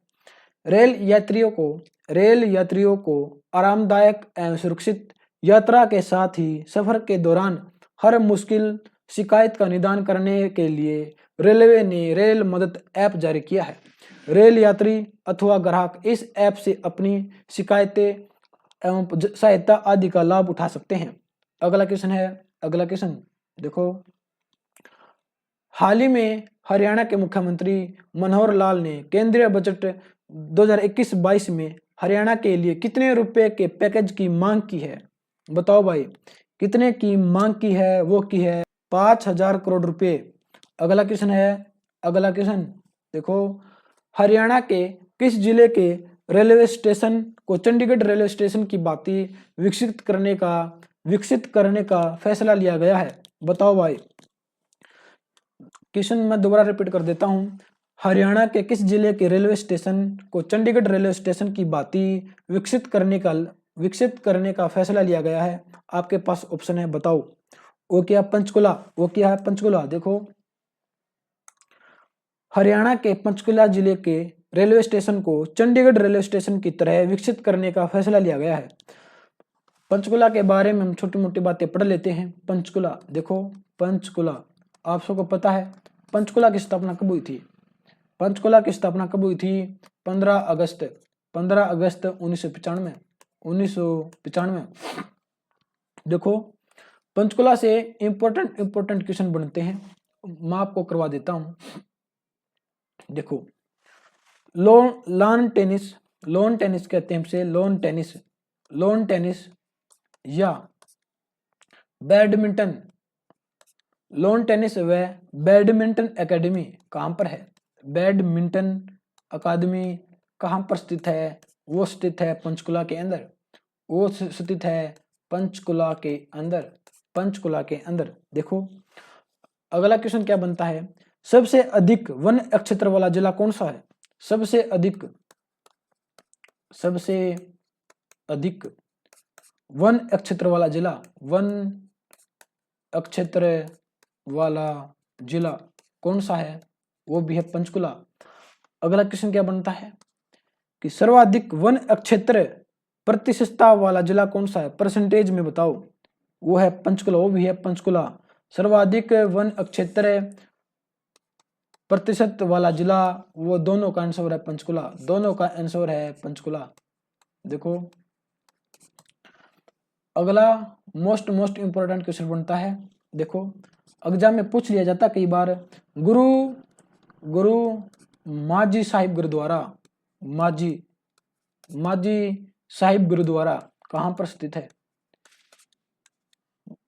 Rail यात्रियों को आरामदायक एवं सुरक्षित यात्रा के साथ ही सफर के दौरान हर मुश्किल शिकायत का निदान करने के लिए रेलवे ने रेल मदद ऐप जारी किया है। रेल यात्री अथवा ग्राहक इस ऐप से अपनी शिकायतें एवं सहायता आदि का लाभ उठा सकते हैं। अगला क्वेश्चन देखो हाल ही में हरियाणा के मुख्यमंत्री मनोहर लाल ने केंद्रीय बजट 2021-22 में हरियाणा के लिए कितने रुपए के पैकेज की मांग की है? बताओ भाई कितने की मांग की है? वो की है 5,000 करोड़ रुपए। अगला क्वेश्चन देखो हरियाणा के किस जिले के रेलवे स्टेशन को चंडीगढ़ रेलवे स्टेशन की भांति विकसित करने का फैसला लिया गया है? बताओ भाई। क्वेश्चन मैं दोबारा रिपीट कर देता हूं। हरियाणा के किस जिले के रेलवे स्टेशन को चंडीगढ़ रेलवे स्टेशन की भांति विकसित करने का फैसला लिया गया है? आपके पास ऑप्शन है, बताओ। वो क्या है पंचकुला। देखो हरियाणा के पंचकुला जिले के रेलवे स्टेशन को चंडीगढ़ रेलवे स्टेशन की तरह विकसित करने का फैसला लिया गया है। पंचकुला के बारे में हम छोटी मोटी बातें पढ़ लेते हैं। पंचकुला देखो, पंचकुला आप सबको पता है पंचकुला की स्थापना कब हुई थी? पंचकुला की स्थापना कब हुई थी? 15 अगस्त 1995। देखो पंचकुला से इंपॉर्टेंट क्वेश्चन बनते हैं, मैं आपको करवा देता हूं। देखो लॉन टेनिस कहते हैं इसे, लॉन टेनिस या बैडमिंटन। लॉन टेनिस व बैडमिंटन एकेडमी कहां पर है? बैडमिंटन अकादमी कहां पर स्थित है? वो स्थित है पंचकुला के अंदर। वो स्थित है पंचकुला के अंदर, पंचकुला के अंदर। देखो अगला क्वेश्चन क्या बनता है? सबसे अधिक वन क्षेत्र वाला जिला कौन सा है? सबसे अधिक वन क्षेत्र वाला जिला, वन क्षेत्र वाला जिला कौन सा है? वो भी है पंचकुला। अगला क्वेश्चन क्या बनता है कि सर्वाधिक वन क्षेत्र प्रतिशतता वाला जिला कौन सा है? परसेंटेज में बताओ। वो है पंचकुला, वो भी है पंचकुला। सर्वाधिक वन क्षेत्र प्रतिशत वाला जिला, वो दोनों का आंसर है पंचकुला, दोनों का आंसर है पंचकुला। देखो अगला मोस्ट इंपोर्टेंट क्वेश्चन बनता है। देखो एग्जाम में पूछ लिया जाता कई बार, गुरु माझी साहिब गुरुद्वारा, माझी साहिब गुरुद्वारा कहां पर स्थित है?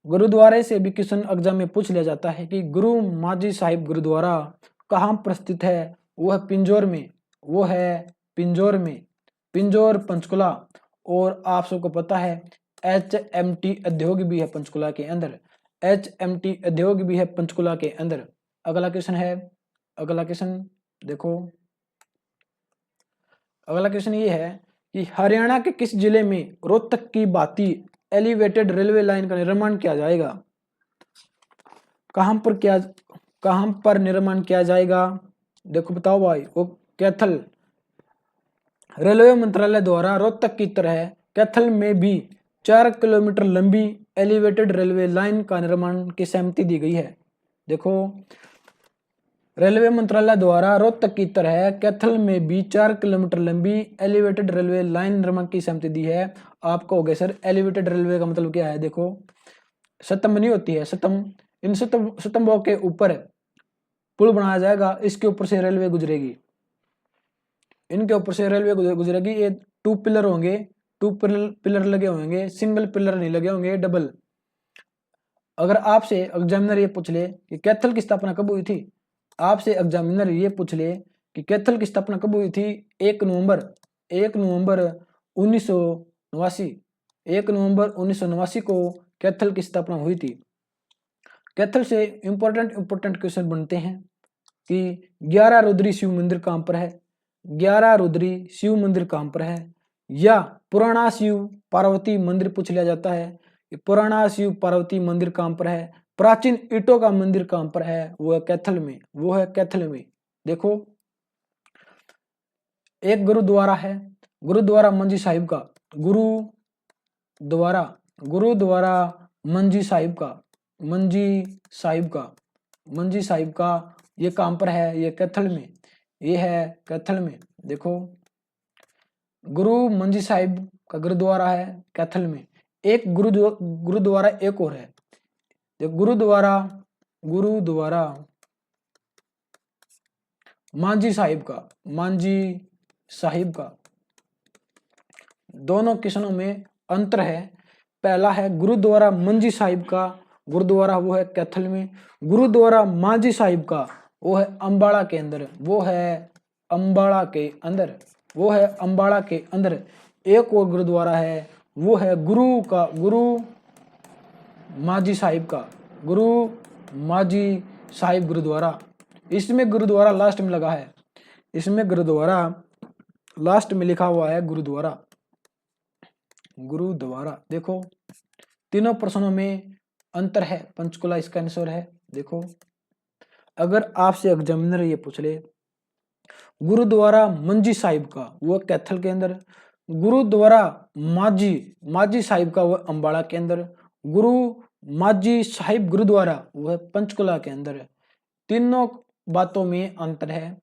गुरुद्वारे से भी क्वेश्चन एग्जाम में पूछ लिया जाता है कि गुरु माझी साहिब गुरुद्वारा कहां पर स्थित है? वो है पिंजौर में, वो है पिंजौर में, पिंजौर पंचकुला। और आप सबको पता है HMT उद्योग भी है पंचकुला के अंदर, HMT उद्योग भी है पंचकुला के अंदर। अगला क्वेश्चन है, अगला क्वेश्चन देखो, अगला क्वेश्चन ये है कि हरियाणा के किस जिले में रोहतक की भांति एलिवेटेड रेलवे लाइन का निर्माण किया जाएगा? कहां पर निर्माण किया जाएगा? देखो बताओ भाई, वो कैथल, रेलवे मंत्रालय द्वारा रोहतक की तरह कैथल में भी 4 किलोमीटर लंबी एलिवेटेड रेलवे लाइन का निर्माण की सहमति दी गई है। देखो रेलवे मंत्रालय द्वारा रोहतक की तरह कैथल में भी 4 किलोमीटर लंबी एलिवेटेड रेलवे लाइन निर्माण की सहमति दी है। आपको हो गया सर एलिवेटेड रेलवे का मतलब क्या है? देखो स्तंभ नहीं होती है, स्तंभ, इन स्तंभों के ऊपर पुल बनाया जाएगा, इसके ऊपर से रेलवे गुजरेगी, इनके ऊपर से रेलवे गुजरेगी। ये 2 पिलर होंगे, 2 पिलर लगे होंगे, सिंगल पिलर नहीं लगे होंगे, डबल। अगर आपसे एग्जामिनर ये पूछ ले कि कैथल की स्थापना कब हुई थी, आपसे एग्जामिनर ये पूछ ले कि कैथल की स्थापना कब हुई थी? 1 नवंबर 1989, 1 नवंबर 1989 को कैथल की स्थापना हुई थी। कैथल से इंपॉर्टेंट क्वेश्चन बनते हैं कि 11 रुद्री शिव मंदिर कहां पर है? 11 रुद्री शिव मंदिर कहां पर है? या पुराना शिव पार्वती मंदिर पूछ लिया जाता है, पुराना शिव पार्वती मंदिर कहां पर है? प्राचीन ईंटों का मंदिर कहां पर है? वो है कैथल में, वो है कैथल में। देखो एक गुरुद्वारा है, गुरुद्वारा मंजी साहिब का, गुरुद्वारा मंजी साहिब का, मंजी साहिब का ये कहां पर है? ये कैथल में, ये है कैथल में। देखो गुरु मंजी साहिब का गुरुद्वारा है कैथल में। एक गुरुद्वारा एक और है, गुरुद्वारा मांझी साहिब का। दोनों क्वेश्चनों में अंतर है। पहला है गुरुद्वारा मंजी साहिब का गुरुद्वारा, वो है कैथल में। गुरुद्वारा मांझी साहिब का वो है अम्बाड़ा के अंदर, वो है अम्बाड़ा के अंदर, वो है अम्बाड़ा के अंदर। एक और गुरुद्वारा है, वो है गुरु माझी साहिब का, गुरु माझी साहिब गुरुद्वारा। इसमें गुरुद्वारा लास्ट में लगा है, इसमें गुरुद्वारा लास्ट में लिखा हुआ है गुरुद्वारा। देखो तीनों प्रश्नों में अंतर है, पंचकुला इसका आंसर है। देखो अगर आपसे एग्जामिनर ये पूछ ले गुरुद्वारा मंजी साहिब का वो कैथल के अंदर, गुरुद्वारा माजी साहिब का वो अंबाला के अंदर, गुरु माजी साहिब गुरुद्वारा वह पंचकुला के अंदर है। तीनों बातों में अंतर है,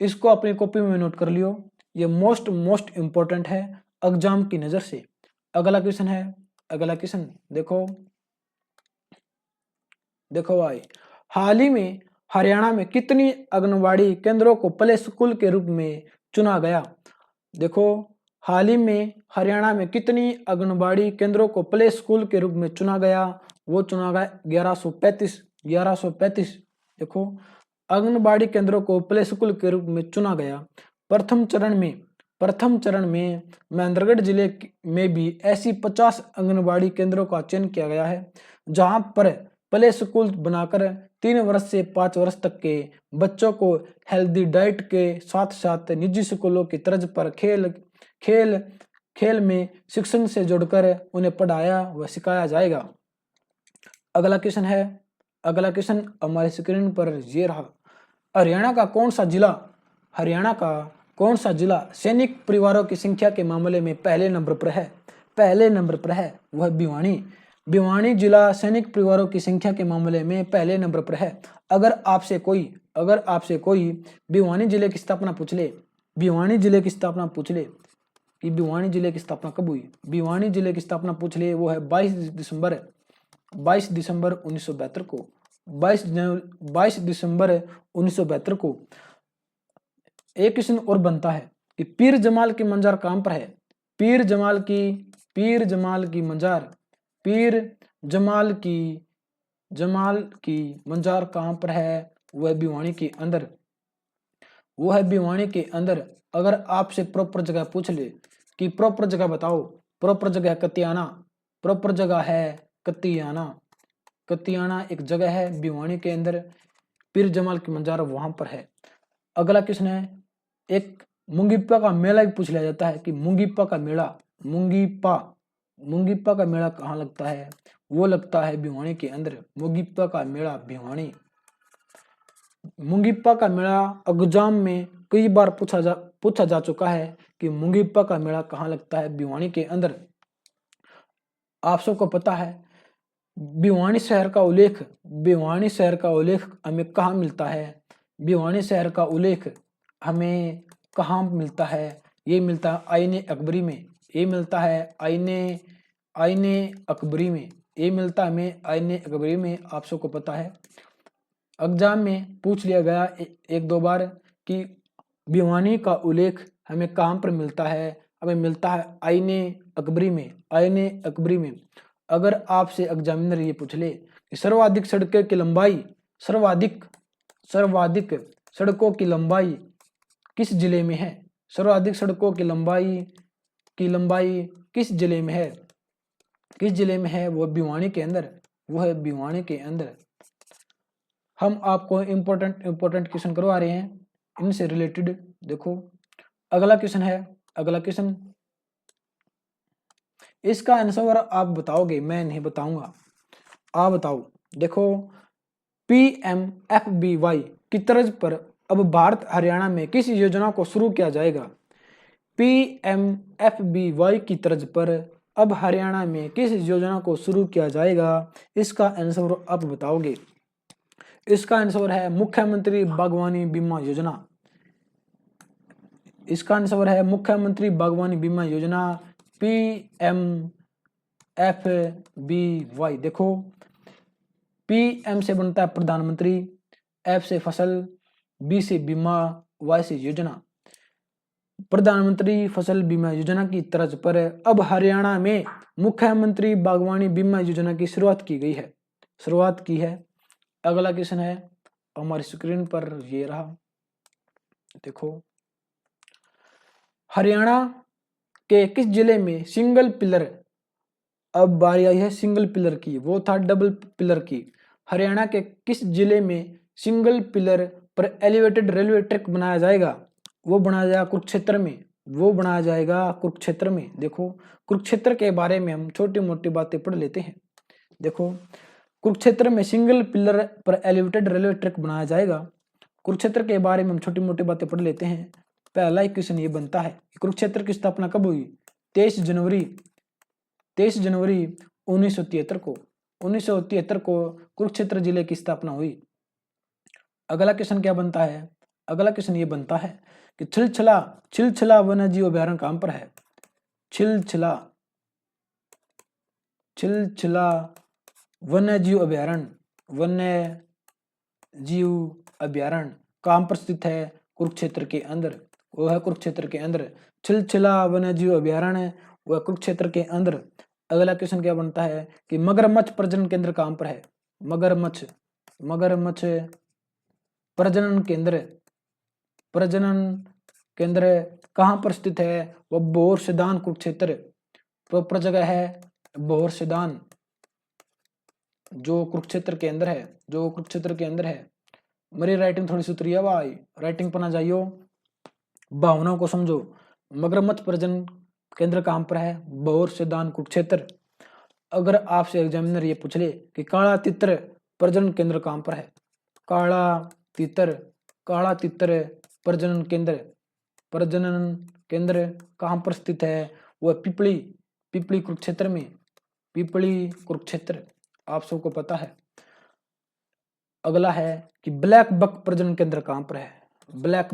इसको अपनी कॉपी में नोट कर लियो, ये मोस्ट इंपॉर्टेंट है एग्जाम की नजर से। अगला क्वेश्चन है, अगला क्वेश्चन देखो भाई, हाल ही में हरियाणा में कितनी आंगनबाड़ी केंद्रों को प्ले स्कूल के रूप में चुना गया? देखो, हाल ही में हरियाणा में कितनी आंगनबाड़ी केंद्रों को प्ले स्कूल के रूप में चुना गया? वो चुना गया 1135। देखो, आंगनबाड़ी केंद्रों को प्ले स्कूल के रूप में चुना गया। प्रथम चरण में महेंद्रगढ़ जिले में भी ऐसी 50 आंगनबाड़ी केंद्रों का चयन किया गया है, जहां पर प्ले स्कूल बनाकर 3 वर्ष से 5 वर्ष तक के बच्चों को हेल्दी डाइट के साथ साथ निजी स्कूलों की तर्ज पर खेल में शिक्षण से जोड़कर उन्हें पढ़ाया व सिखाया जाएगा। अगला क्वेश्चन हमारे स्क्रीन पर ये रहा, हरियाणा का कौन सा जिला सैनिक परिवारों की संख्या के मामले में पहले नंबर पर है? वह भिवानी जिला सैनिक परिवारों की संख्या के मामले में पहले नंबर पर है। अगर आपसे कोई भिवानी जिले की स्थापना पूछ ले कि भिवानी जिले की स्थापना कब हुई, भिवानी जिले की स्थापना पूछ ले, वो है 22 दिसंबर 1972 को। 22 दिसंबर 1972 को। एक क्वेश्चन और बनता है कि पीर जमाल की मंजार कहां पर है? पीर जमाल की मंजार कहां पर है? वह भिवानी के अंदर। अगर आपसे प्रॉपर जगह पूछ ले कि प्रॉपर जगह बताओ, प्रॉपर जगह कतियाना एक जगह है भिवानी के अंदर, पीर जमाल की मंजार वहां पर है। अगला क्वेश्चन है, एक मुंगीपा का मेला भी पूछ लिया जाता है कि मुंगीपा का मेला कहाँ लगता है? वो लगता है भिवानी के अंदर। मुंगीपा का मेला भिवानी। मुंगीपा का मेला एग्जाम में कई बार पूछा जा चुका है कि मुंगीपा का मेला कहाँ लगता है? भिवानी के अंदर। आप सबको पता है भिवानी शहर का उल्लेख हमें कहाँ मिलता है? भिवानी शहर का उल्लेख हमें कहाँ मिलता है? ये मिलता है आईने अकबरी में। ये मिलता है आईने अकबरी में। ये मिलता है हमें आईने अकबरी में। आप सबको पता है एग्जाम में पूछ लिया गया एक दो बार कि भिवानी का उल्लेख हमें कहाँ पर मिलता है? हमें मिलता है आईने अकबरी में। अगर आपसे एग्जामिनर ये पूछ ले कि सर्वाधिक सड़कों की लंबाई किस जिले में है? सर्वाधिक सड़कों की लंबाई किस जिले में है? वो भिवानी के अंदर। हम आपको इम्पोर्टेंट क्वेश्चन करवा रहे हैं इनसे रिलेटेड। देखो, अगला क्वेश्चन इसका आंसर आप बताओगे, मैं नहीं बताऊंगा, आप बताओ। देखो, PMFBY की तर्ज पर अब भारत हरियाणा में किस योजना को शुरू किया जाएगा? PMFBY की तर्ज पर अब हरियाणा में किस योजना को शुरू किया जाएगा? इसका आंसर आप बताओगे। इसका आंसर है मुख्यमंत्री बागवानी बीमा योजना। इसका आंसर है मुख्यमंत्री बागवानी बीमा योजना, PMFBY। देखो, PM से बनता है प्रधानमंत्री, F से फसल, B से बीमा, Y से योजना। प्रधानमंत्री फसल बीमा योजना की तर्ज पर अब हरियाणा में मुख्यमंत्री बागवानी बीमा योजना की शुरुआत की है। अगला क्वेश्चन है हमारी स्क्रीन पर ये रहा। देखो, हरियाणा के किस जिले में सिंगल पिलर, अब बारी आई है सिंगल पिलर की, वो था डबल पिलर की। हरियाणा के किस जिले में सिंगल पिलर पर एलिवेटेड रेलवे ट्रैक बनाया जाएगा? वो बनाया जाएगा कुरुक्षेत्र में। देखो, कुरुक्षेत्र के बारे में हम छोटी मोटी बातें पढ़ लेते हैं। देखो, कुरुक्षेत्र में सिंगल पिलर पर एलिवेटेड रेलवे ट्रैक बनाया जाएगा। कुरुक्षेत्र के बारे में हम छोटी मोटी बातें पढ़ लेते हैं। पहला ही क्वेश्चन ये बनता है, कुरुक्षेत्र की स्थापना कब हुई? 23 जनवरी 1973 को 1973 को कुरुक्षेत्र जिले की स्थापना हुई। अगला क्वेश्चन क्या बनता है? अगला क्वेश्चन ये बनता है कि छिलछला वन्यजीव अभयारण्य कहां पर है? छिलछला वन्यजीव अभयारण्य कहां पर स्थित है? कुरुक्षेत्र के अंदर। वो है कुरुक्षेत्र के अंदर। छिलछला वन्यजीव अभयारण्य वह कुरुक्षेत्र के अंदर। अगला क्वेश्चन क्या बनता है कि मगरमच्छ प्रजनन केंद्र कहां पर है? मगरमच्छ प्रजनन केंद्र कहां पर स्थित है? वह बोरसिदान कुरुक्षेत्र। प्रॉपर जगह है बोरसिदान, जो कुरुक्षेत्र के अंदर है। मेरी राइटिंग थोड़ी सुथरी है भाई, राइटिंग पढ़ना जाइयो, भावनाओं को समझो। मगरमच्छ प्रजनन केंद्र कहां पर है? बोरसिदान कुरुक्षेत्र। अगर आपसे एग्जामिनर ये पूछ ले कि काला तितर प्रजनन केंद्र कहां पर है? काला तितर प्रजनन केंद्र कहां पर स्थित है? वह पिपली कुरुक्षेत्र में। पिपली कुरुक्षेत्र आप सबको पता है। अगला है कि ब्लैक बक प्रजनन केंद्र कहां पर है? ब्लैक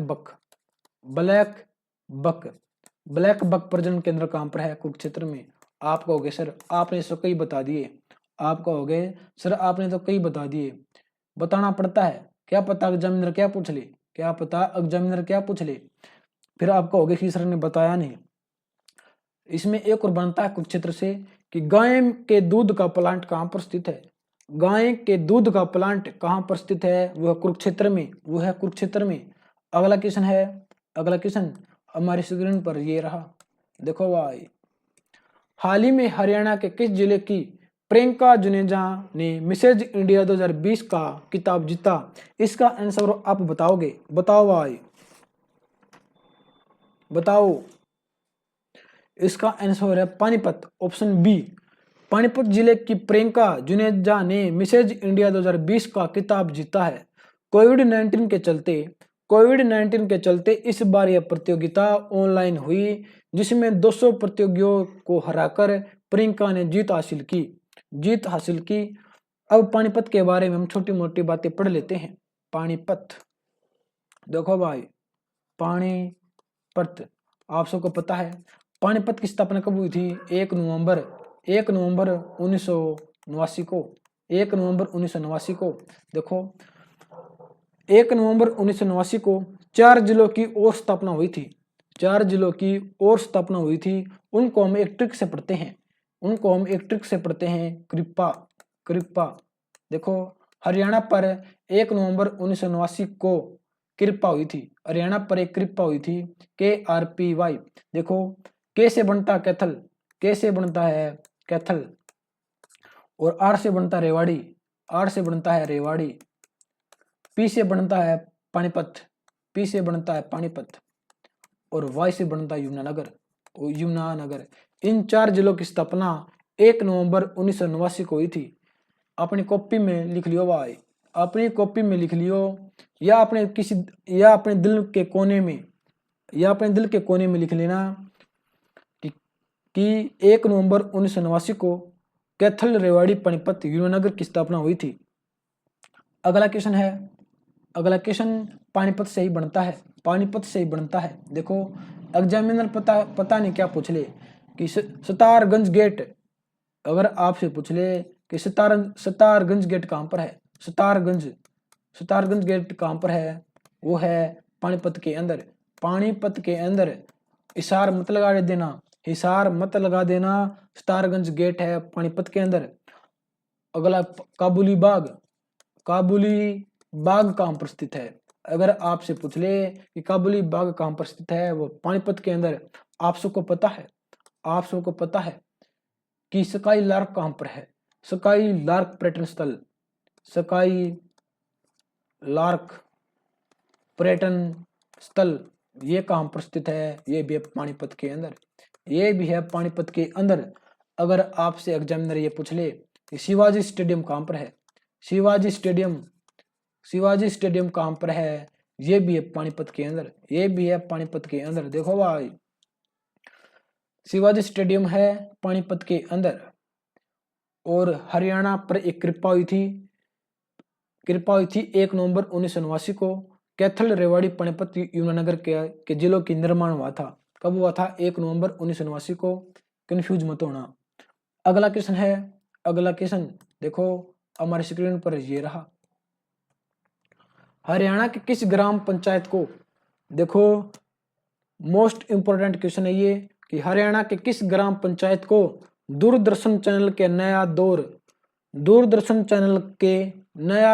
बक प्रजनन केंद्र कहां पर है? कुरुक्षेत्र में। आप कहोगे सर आपने इसको कई बता दिए, बताना पड़ता है, क्या पता एग्जामिनर क्या पूछ ले, फिर आप कहोगे कि सर ने बताया नहीं। इसमें एक और बनता है कुरुक्षेत्र से कि गाय के दूध का प्लांट कहां पर स्थित है? गाय के दूध का प्लांट कहां पर स्थित है? वह कुरुक्षेत्र में। अगला क्वेश्चन हमारी स्क्रीन पर ये रहा, देखो भाई। हाल ही में हरियाणा के किस जिले की प्रियंका जुनेजा ने मिसेज इंडिया 2020 का खिताब जीता? इसका आंसर आप बताओगे? बताओ भाई, बताओ। इसका आंसर है पानीपत, ऑप्शन बी। पानीपत जिले की प्रियंका जुनेजा ने मिसेज इंडिया 2020 का खिताब जीता है। कोविड-19 के चलते इस बार यह प्रतियोगिता ऑनलाइन हुई, जिसमें 200 प्रतियोगियों को हराकर प्रियंका ने जीत हासिल की। अब पानीपत के बारे में हम छोटी मोटी बातें पढ़ लेते हैं। पानीपत, देखो भाई, पानीपत आप सबको पता है। पानीपत की स्थापना कब हुई थी? 1 नवंबर 1989 को। 1 नवंबर 1989 को। देखो 1 नवंबर 1989 को 4 जिलों की और स्थापना हुई थी। 4 जिलों की और स्थापना हुई थी। उनको हम एक ट्रिक से पढ़ते हैं, कृपा। देखो हरियाणा पर 1 नवंबर 1989 को कृपा हुई थी। हरियाणा पर एक कृपा हुई थी, KRPY। देखो के से बनता है कैथल, और आर से बनता है रेवाड़ी, पी से बनता है पानीपत, और वाई से बनता है यमुनानगर। इन 4 जिलों की स्थापना 1 नवंबर 1989 को हुई थी। अपनी कॉपी में लिख लियो भाई, या अपने दिल के कोने में लिख लेना कि 1 नवंबर 1989 को कैथल, रेवाड़ी, पानीपत, यमुनानगर की स्थापना हुई थी। अगला क्वेश्चन पानीपत से ही बनता है। देखो एग्जामिनर पता नहीं क्या पूछ ले कि सितारगंज गेट, अगर आपसे पूछ ले कि सितारगंज गेट कहां पर है? सितारगंज गेट कहां पर है? वो है पानीपत के अंदर। हिसार मत लगा देना, सितारगंज गेट है पानीपत के अंदर। अगला काबुली बाग कहां पर स्थित है? अगर आपसे पूछ ले कि काबुली बाग कहां पर स्थित है, वो पानीपत के अंदर। आप सबको पता है कि स्काई लार्क कहां पर है? स्काई लार्क पर्यटन स्थल ये कहां पर स्थित है? ये भी है पानीपत के अंदर। अगर आपसे एग्जामिनर ये पूछ ले कि शिवाजी स्टेडियम कहां पर है? शिवाजी स्टेडियम कहां पर है? ये भी है पानीपत के अंदर, ये भी है पानीपत के अंदर। देखो भाई, शिवाजी स्टेडियम है पानीपत के अंदर। और हरियाणा पर एक कृपा हुई थी 1 नवंबर 1989 को। कैथल, रेवाड़ी, पानीपत, यमुनानगर के जिलों की निर्माण हुआ था। कब हुआ था? 1 नवंबर 1989 को। कंफ्यूज मत होना। अगला क्वेश्चन है, अगला क्वेश्चन देखो हमारे स्क्रीन पर ये रहा। हरियाणा के किस ग्राम पंचायत को, देखो मोस्ट इंपोर्टेंट क्वेश्चन है ये, कि हरियाणा के किस ग्राम पंचायत को दूरदर्शन चैनल के नया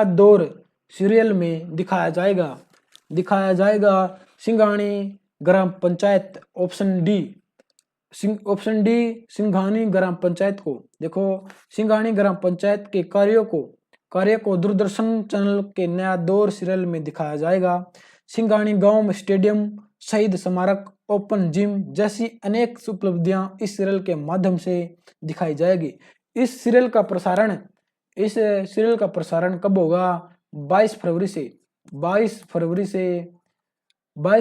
दौर सीरियल में दिखाया जाएगा? सिंघानी ग्राम पंचायत, ऑप्शन डी सिंघानी ग्राम पंचायत को। देखो सिंघानी ग्राम पंचायत के कार्य को दूरदर्शन चैनल के नया दौर सीरियल में दिखाया जाएगा। सिंघानी गांव में स्टेडियम, शहीद स्मारक, ओपन जिम जैसी अनेक उपलब्धियां इस सीरियल के माध्यम से दिखाई जाएगी। इस सीरियल का प्रसारण कब होगा? 22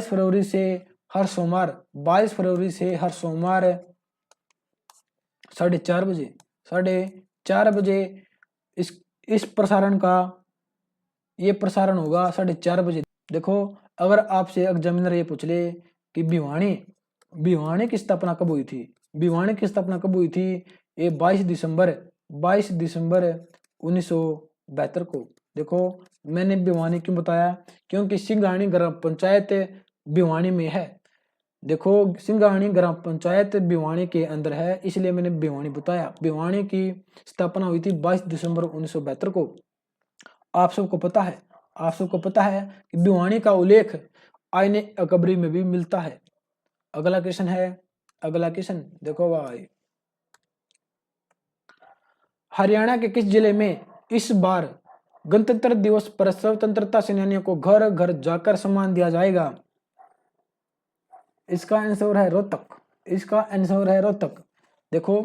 फरवरी से हर सोमवार 4:30 बजे इस प्रसारण का ये प्रसारण होगा 4:30 बजे। देखो अगर आपसे एग्जामिनर ये पूछ ले कि भिवानी की स्थापना कब हुई थी? ये 22 दिसंबर 1972 को। देखो मैंने भिवानी क्यों बताया? क्योंकि सिंघानी ग्राम पंचायत भिवानी में है। देखो सिंघानी ग्राम पंचायत भिवानी के अंदर है, इसलिए मैंने भिवानी बताया। भिवानी की स्थापना हुई थी 22 दिसंबर 1972 को। आप सबको पता है कि भिवानी का उल्लेख आईने अकबरी में भी मिलता है। अगला क्वेश्चन देखो भाई, हरियाणा के किस जिले में इस बार गणतंत्र दिवस पर स्वतंत्रता सेनानियों को घर घर जाकर सम्मान दिया जाएगा? इसका आंसर है रोहतक। देखो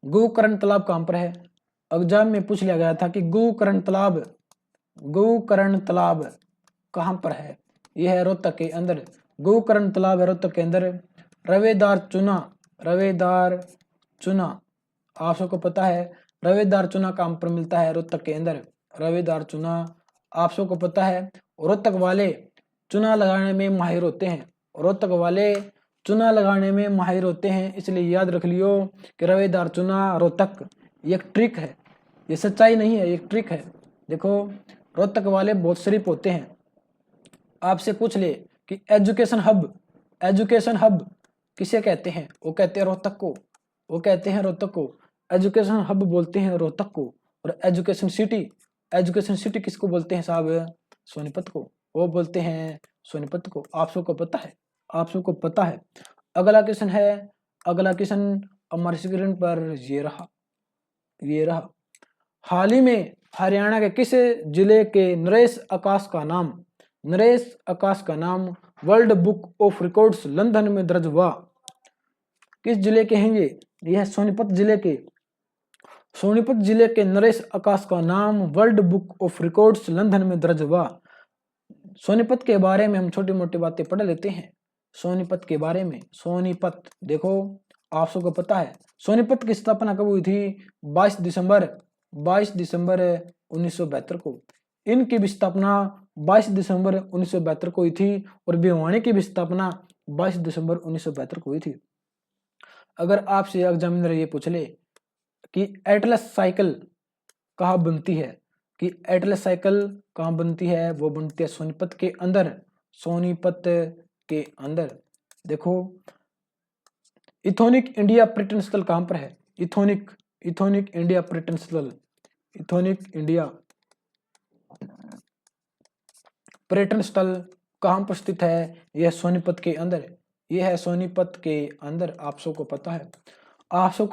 गोकर्ण तालाब कहां पर है? एग्जाम में पूछ लिया गया था कि गोकर्ण तालाब कहां पर है? यह है रोहतक के अंदर। गोकर्ण तालाब है रोहतक के अंदर। रवेदार चूना आप सबको पता है रवेदार चूना कहां पर मिलता है? रोहतक के अंदर। रवेदार चूना आप सबको पता है। रोहतक वाले चूना लगाने में माहिर होते हैं, इसलिए याद रख लियो कि रवेदार चूना रोहतक। ये एक ट्रिक है, ये सच्चाई नहीं है, एक ट्रिक है। देखो रोहतक वाले बहुत शरीफ होते हैं। आपसे पूछ ले कि एजुकेशन हब किसे कहते हैं? वो कहते हैं रोहतक को। एजुकेशन हब बोलते हैं रोहतक को। और एजुकेशन सिटी किसको बोलते हैं साहब? सोनीपत को। वो बोलते हैं सोनीपत को। आप सबको पता है। अगला क्वेश्चन हमारे स्क्रीन पर ये रहा। हाल ही में हरियाणा के किस जिले के नरेश आकाश का नाम world book of records London में दर्ज हुआ? किस जिले के हैं ये? यह सोनीपत जिले के नरेश आकाश का नाम world book of records London में दर्ज हुआ। सोनीपत के बारे में हम छोटी मोटी बातें पढ़ लेते हैं। सोनीपत के बारे में, देखो आप सबको पता है सोनीपत की स्थापना कब हुई थी? 22 दिसंबर 1972 को। इनकी भी स्थापना 22 दिसंबर 1972 को हुई थी। और भिवानी की भी स्थापना 22 दिसंबर 1972 को हुई थी। अगर आपसे एग्जामिनर ये पूछ ले कि एटलस साइकिल कहाँ बनती है? वो बनती है सोनीपत के अंदर। देखो इथोनिक इंडिया पर्यटन स्थल कहां पर है? इथोनिक इंडिया पर्यटन स्थल कहां पर स्थित है? यह सोनीपत के अंदर। आप सबको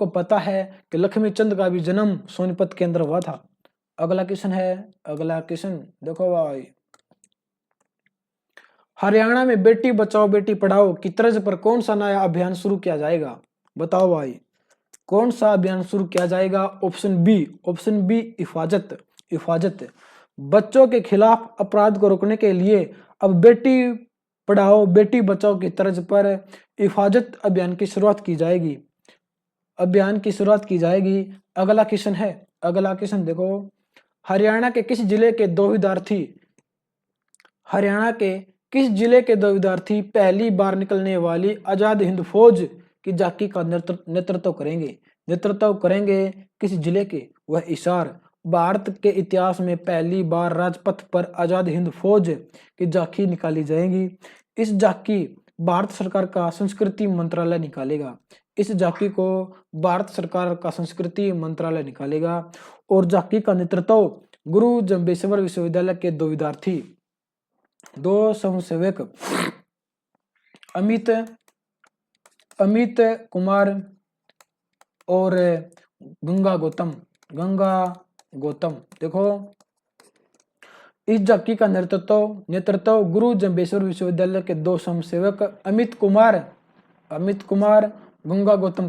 पता है कि लक्ष्मीचंद का भी जन्म सोनीपत के अंदर हुआ था। अगला क्वेश्चन देखो भाई, हरियाणा में बेटी बचाओ बेटी पढ़ाओ की तर्ज पर कौन सा नया अभियान शुरू किया जाएगा? बताओ भाई, कौन सा अभियान शुरू किया जाएगा? ऑप्शन बी हिफाजत। बच्चों के खिलाफ अपराध को रोकने के लिए अब बेटी पढ़ाओ बेटी बचाओ की तर्ज पर हिफाजत अभियान की शुरुआत की जाएगी। अगला क्वेश्चन देखो, हरियाणा के किस जिले के दो विद्यार्थी पहली बार निकलने वाली आजाद हिंद फौज की झांकी का नेतृत्व करेंगे? किस जिले के? वह हिसार। भारत के इतिहास में पहली बार राजपथ पर आजाद हिंद फौज की झांकी निकाली जाएगी। इस झांकी भारत सरकार का संस्कृति मंत्रालय निकालेगा। और झांकी का नेतृत्व गुरु जम्बेश्वर विश्वविद्यालय के दो स्वयंसेवक अमित कुमार और गंगा गौतम। देखो, इस झांकी का नेतृत्व गुरु जम्बेश्वर विश्वविद्यालय के दो स्वयंसेवक अमित कुमार गंगा गौतम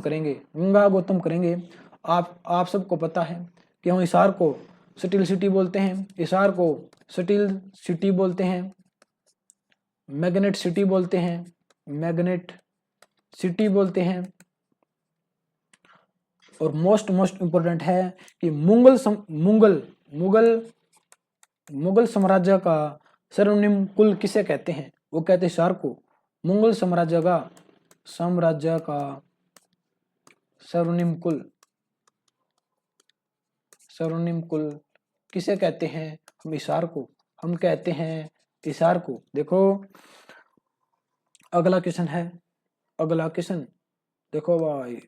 करेंगे। आप सबको पता है कि हम हिसार को स्टील सिटी बोलते हैं, मैग्नेट सिटी बोलते हैं, और मोस्ट इंपोर्टेंट है कि मुगल साम्राज्य का स्वर्णिम कुल किसे कहते हैं? वो कहते हैं हिसार को। मुगल साम्राज्य का स्वर्णिम कुल किसे कहते हैं? हम कहते हैं हिसार को। देखो, अगला क्वेश्चन देखो भाई,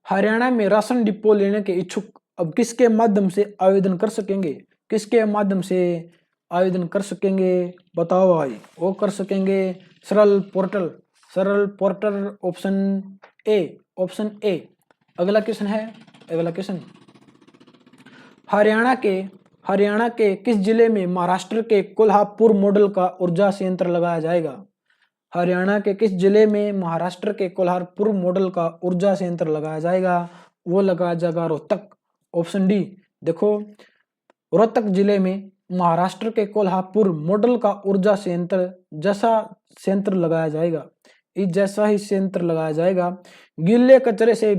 हरियाणा में राशन डिपो लेने के इच्छुक अब किसके माध्यम से आवेदन कर सकेंगे? बताओ भाई। वो कर सकेंगे सरल पोर्टल ऑप्शन ए। अगला क्वेश्चन, हरियाणा के किस जिले में महाराष्ट्र के कोल्हापुर मॉडल का ऊर्जा संयंत्र लगाया जाएगा? हरियाणा के किस जिले में महाराष्ट्र के कोल्हापुर मॉडल का ऊर्जा संयंत्र लगाया जाएगा? वो लगाया जाएगा रोहतक। Option D. देखो, रोहतक जिले में महाराष्ट्र के कोल्हापुर मॉडल का ऊर्जा संयंत्र जैसा संयंत्र लगाया जाएगा। गीले कचरे से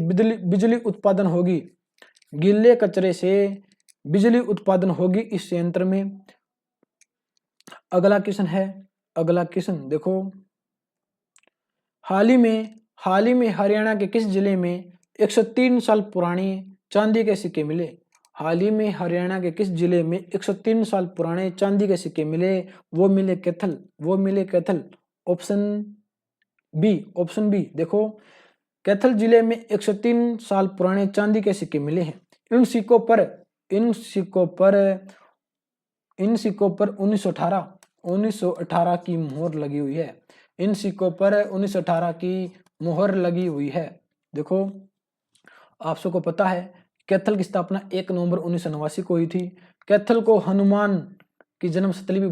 बिजली उत्पादन होगी इस संयंत्र में। अगला क्वेश्चन देखो, हाल ही में हरियाणा के किस जिले में 103 साल पुरानी चांदी के सिक्के मिले? हरियाणा के किस जिले में 103 साल पुराने चांदी के सिक्के मिले? वो मिले कैथल। Option B. देखो, कैथल जिले में 103 साल पुराने चांदी के सिक्के मिले हैं। इन सिक्कों पर 1918 की मोहर लगी हुई है। देखो, आप सबको पता है कैथल की स्थापना 1 नवंबर 1989 को हुई थी। कैथल को हनुमान की जन्मस्थली भी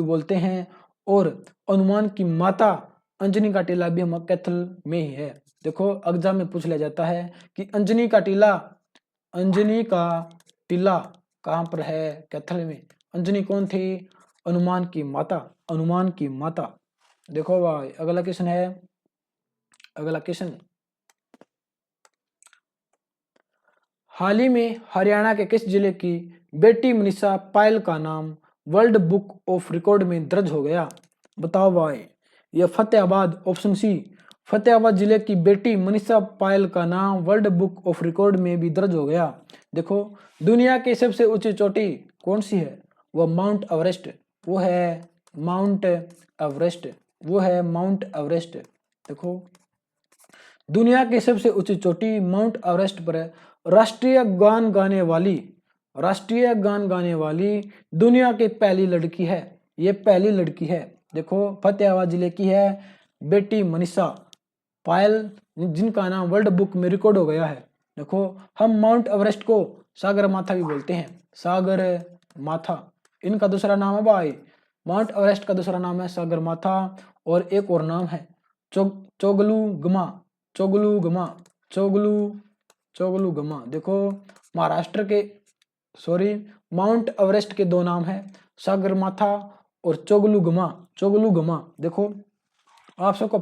बोलते हैं। और हनुमान की माता अंजनी का टीला भी हम कैथल में ही है। देखो, एग्जाम में पूछ लिया जाता है कि अंजनी का टीला कहाँ पर है? कैथल में। अंजनी कौन थी? हनुमान की माता। देखो भाई, अगला क्वेश्चन, हाल ही में हरियाणा के किस जिले की बेटी मनीषा पायल का नाम वर्ल्ड बुक ऑफ रिकॉर्ड में दर्ज हो गया? बताओ भाई। यह फतेहाबाद। Option C. फतेहाबाद जिले की बेटी मनीषा पायल का नाम वर्ल्ड बुक ऑफ रिकॉर्ड में भी दर्ज हो गया। देखो, दुनिया की सबसे ऊंची चोटी कौन सी है? वह माउंट एवरेस्ट। देखो, दुनिया की सबसे ऊंची चोटी माउंट एवरेस्ट पर राष्ट्रीय गान गाने वाली दुनिया की पहली लड़की है। ये पहली लड़की है। देखो, फतेहाबाद जिले की है बेटी मनीषा पायल, जिनका नाम वर्ल्ड बुक में रिकॉर्ड हो गया है। देखो, हम माउंट एवरेस्ट को सागर माथा भी बोलते हैं। इनका दूसरा नाम है भाई, माउंट एवरेस्ट का दूसरा नाम है सागर माथा, और एक और नाम है चोगलुगमा, चोगलुगमा। देखो महाराष्ट्र के माउंट एवरेस्ट के दो नाम है, सागरमाथा और चोगलुगमा। देखो आप सबको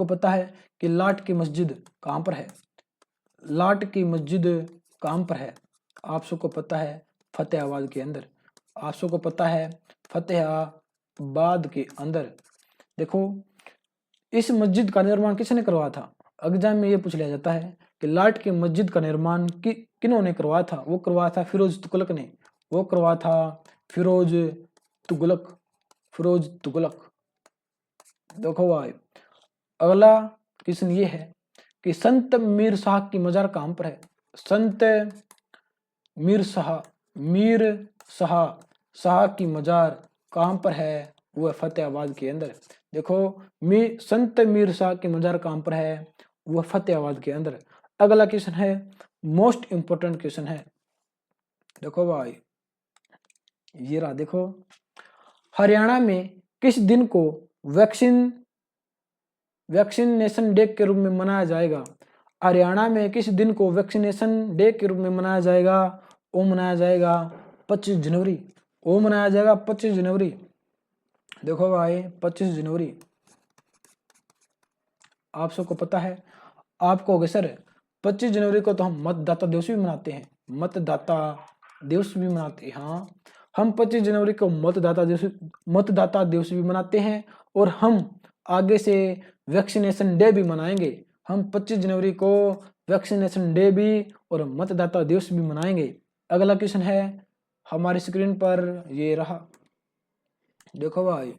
पता है कि लाट की मस्जिद कहाँ पर है? लाट की मस्जिद कहाँ पर है? आप सबको पता है फतेहाबाद के अंदर। आप सबको पता है फतेहाबाद के अंदर। देखो इस मस्जिद का निर्माण किसने करवाया था? एग्जाम में ये पूछ लिया जाता है कि लाट की मस्जिद का निर्माण किन्होंने करवाया था? वो करवाया था फिरोज तुगलक ने। वो करवाया था फिरोज तुगलक। देखो भाई अगला क्वेश्चन ये है कि संत मीर शाह की मजार कहाँ पर है? संत मीर शाह की मजार कहाँ पर है? वो है फतेहाबाद के अंदर। देखो संत मीर शाह की मजार कहाँ पर है? वो फतेहाबाद के अंदर। अगला क्वेश्चन है मोस्ट इंपोर्टेंट क्वेश्चन है। देखो भाई ये रहा। देखो हरियाणा में किस दिन को वैक्सीनेशन डे के रूप में मनाया जाएगा? हरियाणा में किस दिन को वैक्सीनेशन डे के रूप में मनाया जाएगा? वो मनाया जाएगा 25 जनवरी। वो मनाया जाएगा 25 जनवरी। देखो भाई 25 जनवरी आप सबको पता है। आप कहोगे सर 25 जनवरी को तो हम मतदाता दिवस भी मनाते हैं। मतदाता दिवस भी मनाते हैं, हाँ हम 25 जनवरी को मतदाता दिवस भी मनाते हैं और हम आगे से वैक्सीनेशन डे भी मनाएंगे। हम 25 जनवरी को वैक्सीनेशन डे भी और मतदाता दिवस भी मनाएंगे। अगला क्वेश्चन है हमारी स्क्रीन पर ये रहा। देखो भाई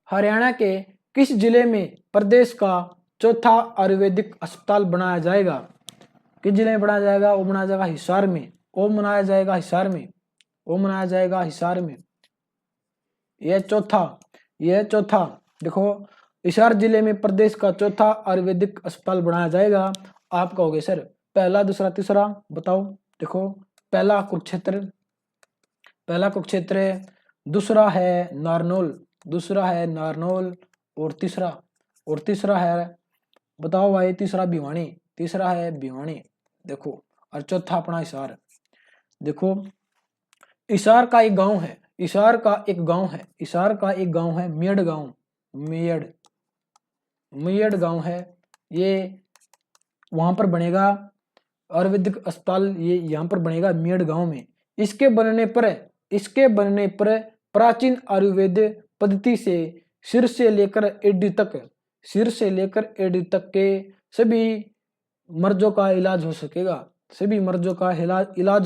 हरियाणा के किस जिले में प्रदेश का चौथा आयुर्वेदिक अस्पताल बनाया जाएगा? किस जिले में बनाया जाएगा? वो बनाया जाएगा हिसार में। वो मनाया जाएगा हिसार में। यह चौथा देखो हिसार जिले में प्रदेश का चौथा आयुर्वेदिक अस्पताल बनाया जाएगा। आप कहोगे सर पहला दूसरा तीसरा बताओ। देखो पहला कुरुक्षेत्र, दूसरा है नारनौल और तीसरा है बताओ भाई तीसरा है भिवानी। देखो और चौथा अपना हिसार। देखो हिसार का एक गांव है मेयड़ गांव है। ये वहां पर बनेगा आयुर्वेदिक अस्पताल, ये यहाँ पर बनेगा मेयड़ गांव में। इसके बनने पर प्राचीन आयुर्वेद पद्धति से सिर से लेकर एडी तक के सभी मर्जों का इलाज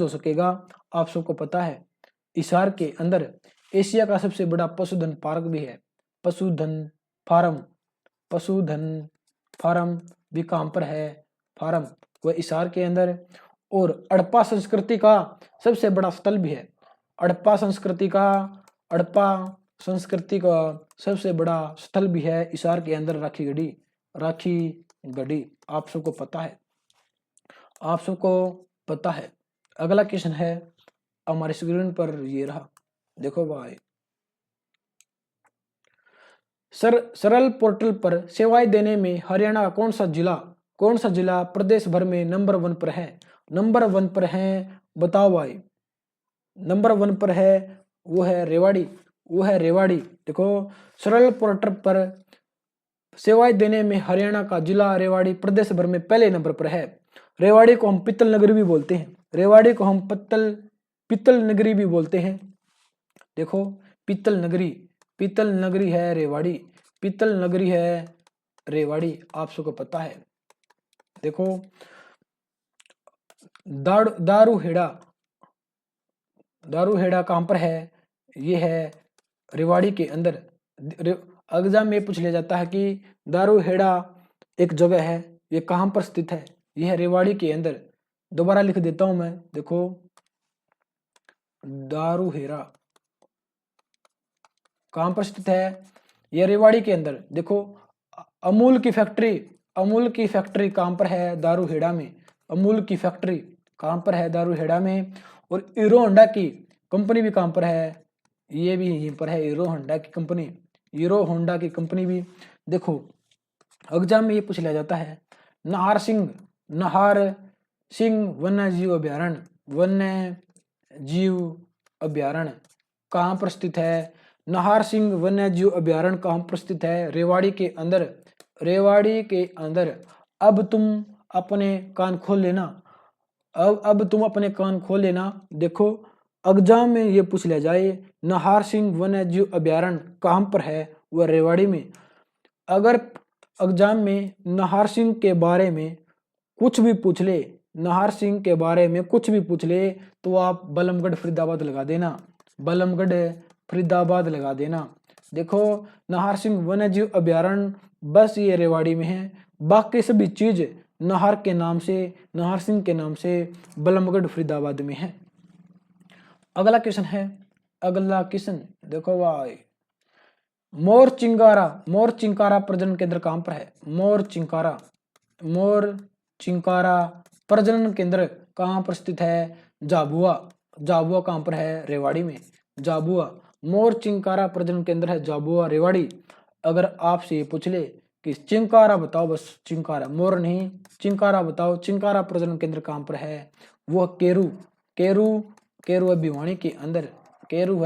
हो सकेगा। आप सबको पता है हिसार के अंदर एशिया का सबसे बड़ा पशुधन पार्क भी है। पशुधन फार्म भी कहाँ पर है? फार्म वह हिसार के अंदर। और हड़प्पा संस्कृति का सबसे बड़ा स्थल भी है। हड़प्पा संस्कृति का सबसे बड़ा स्थल भी है हिसार के अंदर राखी गढ़ी। आप सबको पता है। अगला क्वेश्चन है हमारे स्क्रीन पर ये रहा। देखो भाई सरल पोर्टल पर सेवाएं देने में हरियाणा का कौन सा जिला प्रदेश भर में नंबर 1 पर है? बताओ भाई नंबर 1 पर है वो है रेवाड़ी। देखो सरल पोर्टल पर सेवाएं देने में हरियाणा का जिला रेवाड़ी प्रदेश भर में पहले नंबर पर है। रेवाड़ी को हम पित्तल नगरी भी बोलते हैं। पित्तल नगरी भी बोलते हैं। देखो पित्तल नगरी है रेवाड़ी। आप सबको पता है। देखो दारूहेड़ा कहां पर है? ये है रेवाड़ी के अंदर। एग्जाम में पूछ लिया जाता है कि दारूहेड़ा एक जगह है, ये कहां पर स्थित है? यह है रेवाड़ी के अंदर। दोबारा लिख देता हूं मैं। देखो दारूहेड़ा कहां पर स्थित है? यह रेवाड़ी के अंदर। देखो अमूल की फैक्ट्री कहां पर है? दारूहेड़ा में। अमूल की फैक्ट्री कहां पर है? दारूहेड़ा में। और हीरो होंडा की कंपनी भी कहां पर है? ये भी यहीं पर है हीरो होंडा की कंपनी भी। देखो एग्जाम में ये पूछ लिया जाता है, नाहर सिंह वन्य जीव अभ्यारण्य कहाँ पर स्थित है? नाहर सिंह वन्य जीव अभ्यारण्य कहाँ पर स्थित है? रेवाड़ी के अंदर। अब तुम अपने कान खोल लेना, अब तुम अपने कान खोल लेना। देखो एग्जाम में ये पूछ लिया जाए नाहर सिंह वन्य जीव अभ्यारण्य कहाँ पर है? वह रेवाड़ी में। अगर एग्जाम में नाहर सिंह के बारे में कुछ भी पूछ ले, नाहर सिंह के बारे में कुछ भी पूछ ले, तो आप बलमगढ़ फरीदाबाद लगा देना, बलमगढ़ फरीदाबाद लगा देना। देखो नाहर सिंह वन्य जीव अभ्यारण्य बस ये रेवाड़ी में है, बाकी सभी चीज नाहर सिंह के नाम से बलमगढ़ फरीदाबाद में है। अगला क्वेश्चन देखो भाई, मोर चिंकारा प्रजनन केंद्र कहाँ पर है? मोर चिंकारा प्रजनन केंद्र कहाँ पर स्थित है? झाबुआ कहाँ पर है? रेवाड़ी में। झाबुआ, मोर चिंकारा प्रजनन केंद्र है झाबुआ, रेवाड़ी। अगर आपसे ये पूछ ले कि चिंकारा बताओ, बस चिंकारा, मोर नहीं, चिंकारा बताओ, चिंकारा प्रजनन केंद्र कहाँ पर है? वो केरू है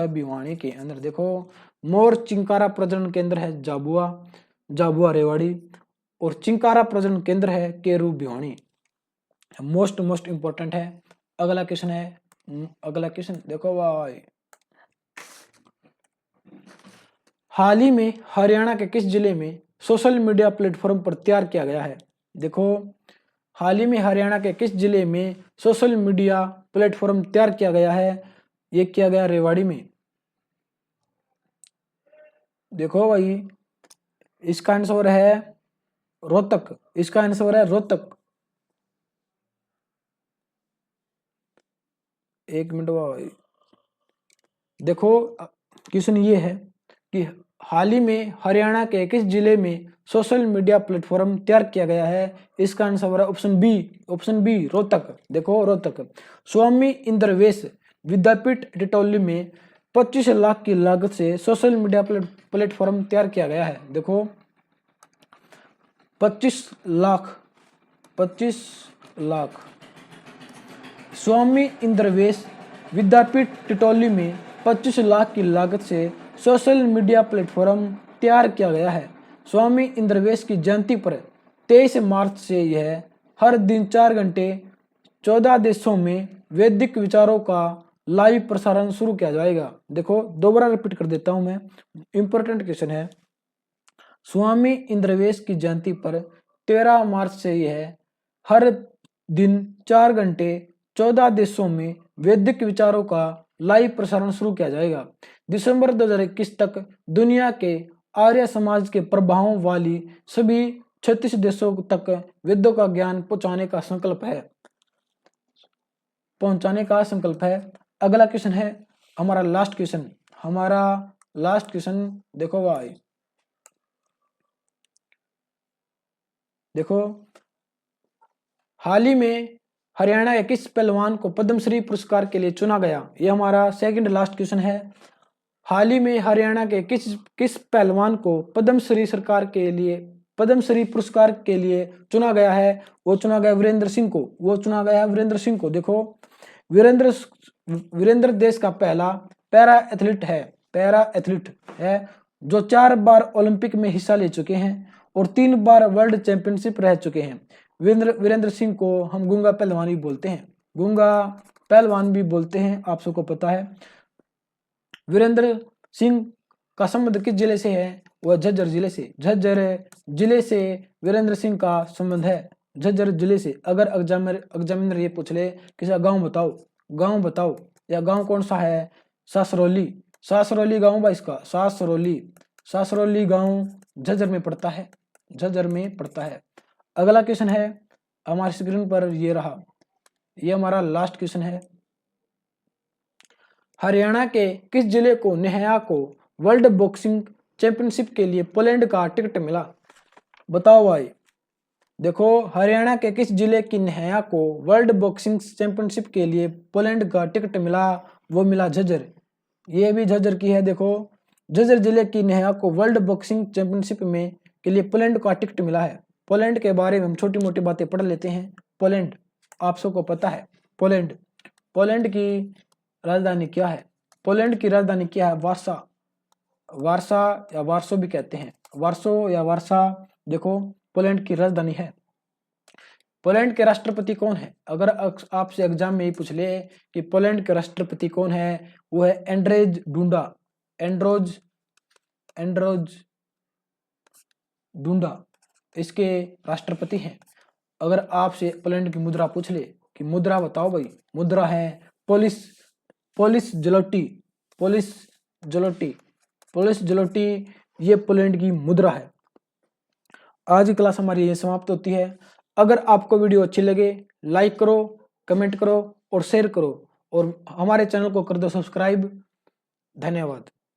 भिवानी के अंदर। देखो मोर चिंकारा प्रजनन केंद्र है झाबुआ रेवाड़ी, और चिंकारा प्रजनन केंद्र है केरू भिवानी। मोस्ट इंपॉर्टेंट है। अगला क्वेश्चन देखो भाई, हाल ही में हरियाणा के किस जिले में सोशल मीडिया प्लेटफॉर्म पर तैयार किया गया है? देखो हाल ही में हरियाणा के किस जिले में सोशल मीडिया प्लेटफॉर्म तैयार किया गया है? ये किया गया रेवाड़ी में। देखो भाई इसका आंसर है रोहतक, एक मिनट भाई। देखो क्वेश्चन ये है कि हाल ही में हरियाणा के किस जिले में सोशल मीडिया प्लेटफॉर्म तैयार किया गया है? इसका आंसर है ऑप्शन बी रोहतक। देखो रोहतक, स्वामी इंद्रवेश विद्यापीठ टिटौली में 25 लाख की लागत से सोशल मीडिया प्लेटफॉर्म तैयार किया गया है। देखो 25 लाख स्वामी इंद्रवेश विद्यापीठ टिटौली में 25 लाख की लागत से सोशल मीडिया प्लेटफॉर्म तैयार किया गया है। स्वामी इंद्रवेश की जयंती पर 23 मार्च से यह हर दिन 4 घंटे 14 देशों में वैदिक विचारों का लाइव प्रसारण शुरू किया जाएगा। देखो दोबारा रिपीट कर देता हूं मैं, इंपॉर्टेंट क्वेश्चन है। स्वामी इंद्रवेश की जयंती पर 13 मार्च से यह हर दिन 4 घंटे 14 देशों में वैदिक विचारों का लाइव प्रसारण शुरू किया जाएगा। दिसंबर 2021 तक दुनिया के आर्य समाज के प्रभावों वाली सभी 36 देशों तक वेदों का ज्ञान पहुंचाने का संकल्प है। अगला क्वेश्चन है हमारा लास्ट क्वेश्चन देखो भाई, देखो हाल ही में हरियाणा के किस पहलवान को पद्मश्री पुरस्कार के लिए चुना गया? यह हमारा सेकंड लास्ट क्वेश्चन है। हाल ही में हरियाणा के किस पहलवान को पद्मश्री पुरस्कार के लिए चुना गया है? वो चुना गया वीरेंद्र सिंह को। देखो वीरेंद्र देश का पहला पैरा एथलीट है जो 4 बार ओलंपिक में हिस्सा ले चुके हैं और 3 बार वर्ल्ड चैंपियनशिप रह चुके हैं। वीरेंद्र सिंह को हम गूंगा पहलवान भी बोलते हैं, आप सबको पता है। वीरेंद्र सिंह का संबंध किस जिले से है? वह झज्जर जिले से वीरेंद्र सिंह का संबंध है, झज्जर जिले से। अगर एग्जामिनर ये पूछ ले किसी गांव बताओ या गांव कौन सा है? सासरौली गांव बा इसका, सासरौली गांव झज्जर में पड़ता है। अगला क्वेश्चन है हमारी स्क्रीन पर ये रहा, ये हमारा लास्ट क्वेश्चन है। हरियाणा के किस जिले को नेहा को वर्ल्ड बॉक्सिंग चैंपियनशिप के लिए पोलैंड का टिकट मिला? बताओ भाई। देखो हरियाणा के किस जिले की नेहा को वर्ल्ड बॉक्सिंग चैंपियनशिप के लिए पोलैंड का टिकट मिला? वो मिला झज्जर, ये भी झज्जर की है। देखो झज्जर जिले की नेहा को वर्ल्ड बॉक्सिंग चैंपियनशिप में के लिए पोलैंड का टिकट मिला है। पोलैंड के बारे में हम छोटी मोटी बातें पढ़ लेते हैं। पोलैंड आप सबको पता है। पोलैंड की राजधानी क्या है? पोलैंड की राजधानी क्या है? वारसा या वार्सो भी कहते हैं। वार्सो या वारसा देखो पोलैंड की राजधानी है। पोलैंड के राष्ट्रपति कौन है? अगर आपसे एग्जाम में ही पूछ ले कि पोलैंड के राष्ट्रपति कौन है, वो है एंड्रेज डूडा इसके राष्ट्रपति हैं। अगर आपसे पोलैंड की मुद्रा पूछ ले कि मुद्रा बताओ भाई, मुद्रा है पोलिश जलोटी, ये पोलैंड की मुद्रा है। आज की क्लास हमारी ये समाप्त होती है। अगर आपको वीडियो अच्छी लगे लाइक करो, कमेंट करो और शेयर करो और हमारे चैनल को कर दो सब्सक्राइब। धन्यवाद।